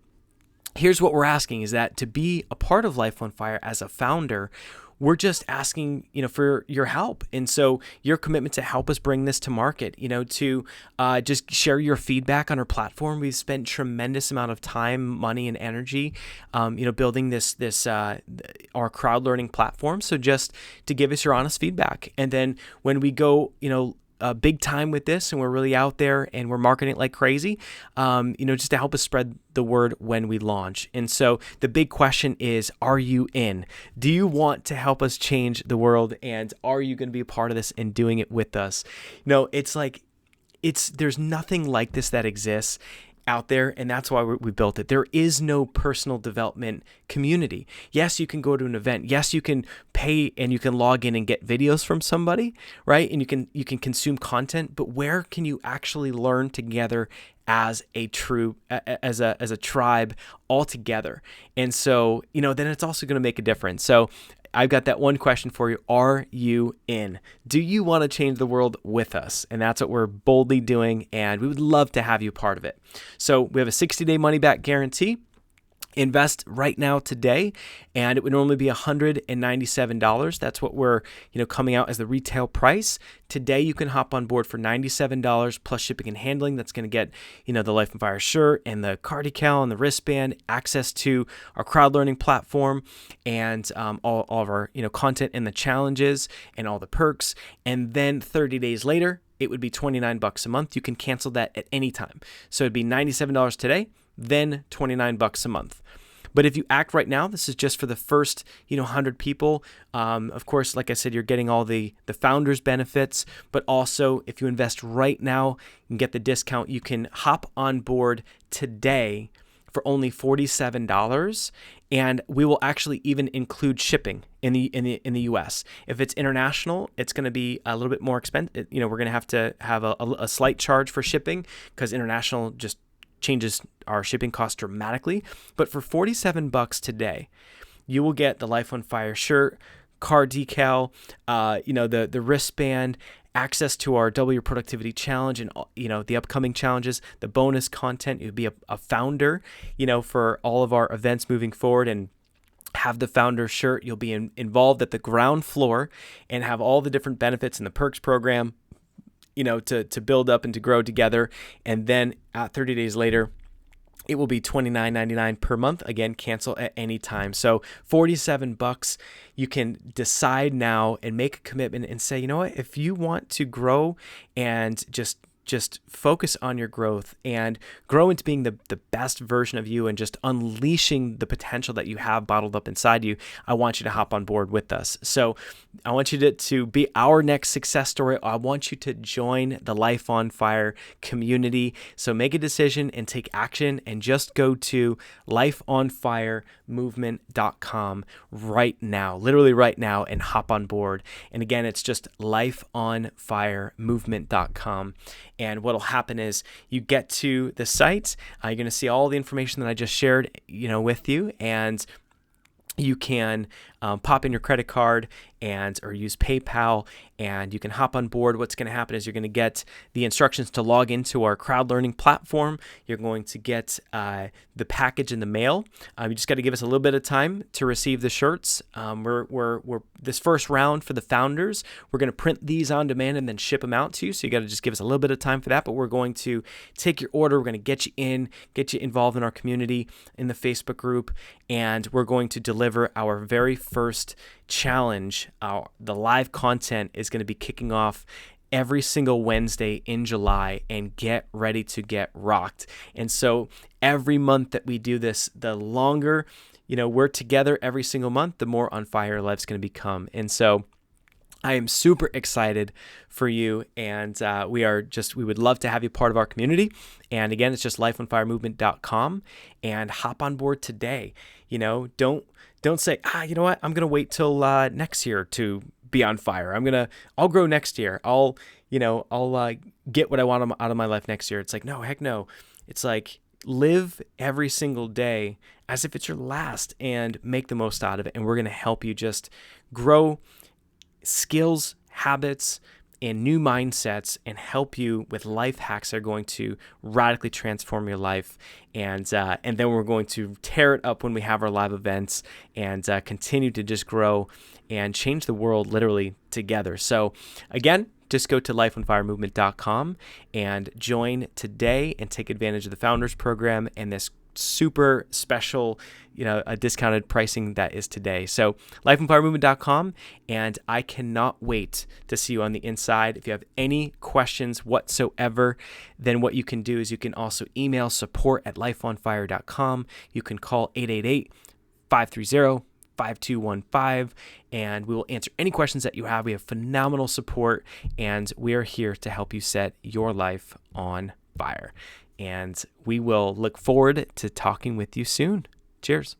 here's what we're asking is that to be a part of Life on Fire as a founder, we're just asking, for your help. And so your commitment to help us bring this to market, to just share your feedback on our platform. We've spent tremendous amount of time, money, and energy, building this our crowd learning platform. So just to give us your honest feedback. And then when we go, big time with this and we're really out there and we're marketing it like crazy, just to help us spread the word when we launch. And so the big question is, are you in? Do you want to help us change the world? And are you going to be a part of this and doing it with us? There's nothing like this that exists out there, and that's why we built it. There is no personal development community. Yes, you can go to an event. Yes, you can pay and you can log in and get videos from somebody, right? And you can consume content, but where can you actually learn together as a tribe all together? And so, then it's also going to make a difference. So I've got that one question for you. Are you in? Do you want to change the world with us? And that's what we're boldly doing, and we would love to have you part of it. So we have a 60-day money-back guarantee. invest right now today, and it would normally be $197. That's what we're coming out as the retail price. Today you can hop on board for $97 plus shipping and handling. That's going to get the Life on Fire shirt and the card decal and the wristband, access to our crowd learning platform, and all of our content and the challenges and all the perks. And then 30 days later, it would be $29 a month. You can cancel that at any time. So it'd be $97 today, then $29 a month. But if you act right now, this is just for the first 100 people. Of course, like I said, you're getting all the founders benefits, but also if you invest right now and get the discount, you can hop on board today for only $47, and we will actually even include shipping in the US. If it's international, it's going to be a little bit more expensive. We're going to have a slight charge for shipping because international just changes our shipping cost dramatically. But for $47 today, you will get the Life on Fire shirt, card decal, the wristband, access to our Double Your Productivity Challenge and the upcoming challenges, the bonus content. You'll be a founder, for all of our events moving forward, and have the founder shirt. You'll be involved at the ground floor and have all the different benefits in the perks program, to build up and to grow together. And then 30 days later, it will be $29.99 per month. Again, cancel at any time. So $47, you can decide now and make a commitment and say, you know what, if you want to grow and just focus on your growth and grow into being the best version of you and just unleashing the potential that you have bottled up inside you, I want you to hop on board with us. So I want you to be our next success story. I want you to join the Life on Fire community. So make a decision and take action, and just go to lifeonfiremovement.com right now, literally right now, and hop on board. And again, it's just lifeonfiremovement.com. And what'll happen is you get to the site, you're going to see all the information that I just shared, with you, and you can pop in your credit card or use PayPal, and you can hop on board. What's going to happen is you're going to get the instructions to log into our crowd learning platform. You're going to get the package in the mail. You just got to give us a little bit of time to receive the shirts. We're this first round for the founders, we're going to print these on demand and then ship them out to you. So you got to just give us a little bit of time for that. But we're going to take your order. We're going to get you involved in our community in the Facebook group, and we're going to deliver our very first challenge. The live content is going to be kicking off every single Wednesday in July, and get ready to get rocked. And so every month that we do this, the longer we're together every single month, the more on fire your life's going to become. And so I am super excited for you, and we would love to have you part of our community. And again, it's just lifeonfiremovement.com, and hop on board today. Don't say, you know what, I'm going to wait till next year to be on fire. I'll grow next year. I'll get what I want out of my life next year. It's like, no, heck no. It's like, live every single day as if it's your last, and make the most out of it. And we're going to help you just grow skills, habits, and new mindsets, and help you with life hacks that are going to radically transform your life. And then we're going to tear it up when we have our live events, and continue to just grow and change the world literally together. So again, just go to lifeonfiremovement.com and join today and take advantage of the Founders Program and this super special, a discounted pricing that is today. So lifeonfiremovement.com, and I cannot wait to see you on the inside. If you have any questions whatsoever, then what you can do is you can also email support@lifeonfire.com. You can call 888-530-5215, and we will answer any questions that you have. We have phenomenal support, and we are here to help you set your life on fire. And we will look forward to talking with you soon. Cheers.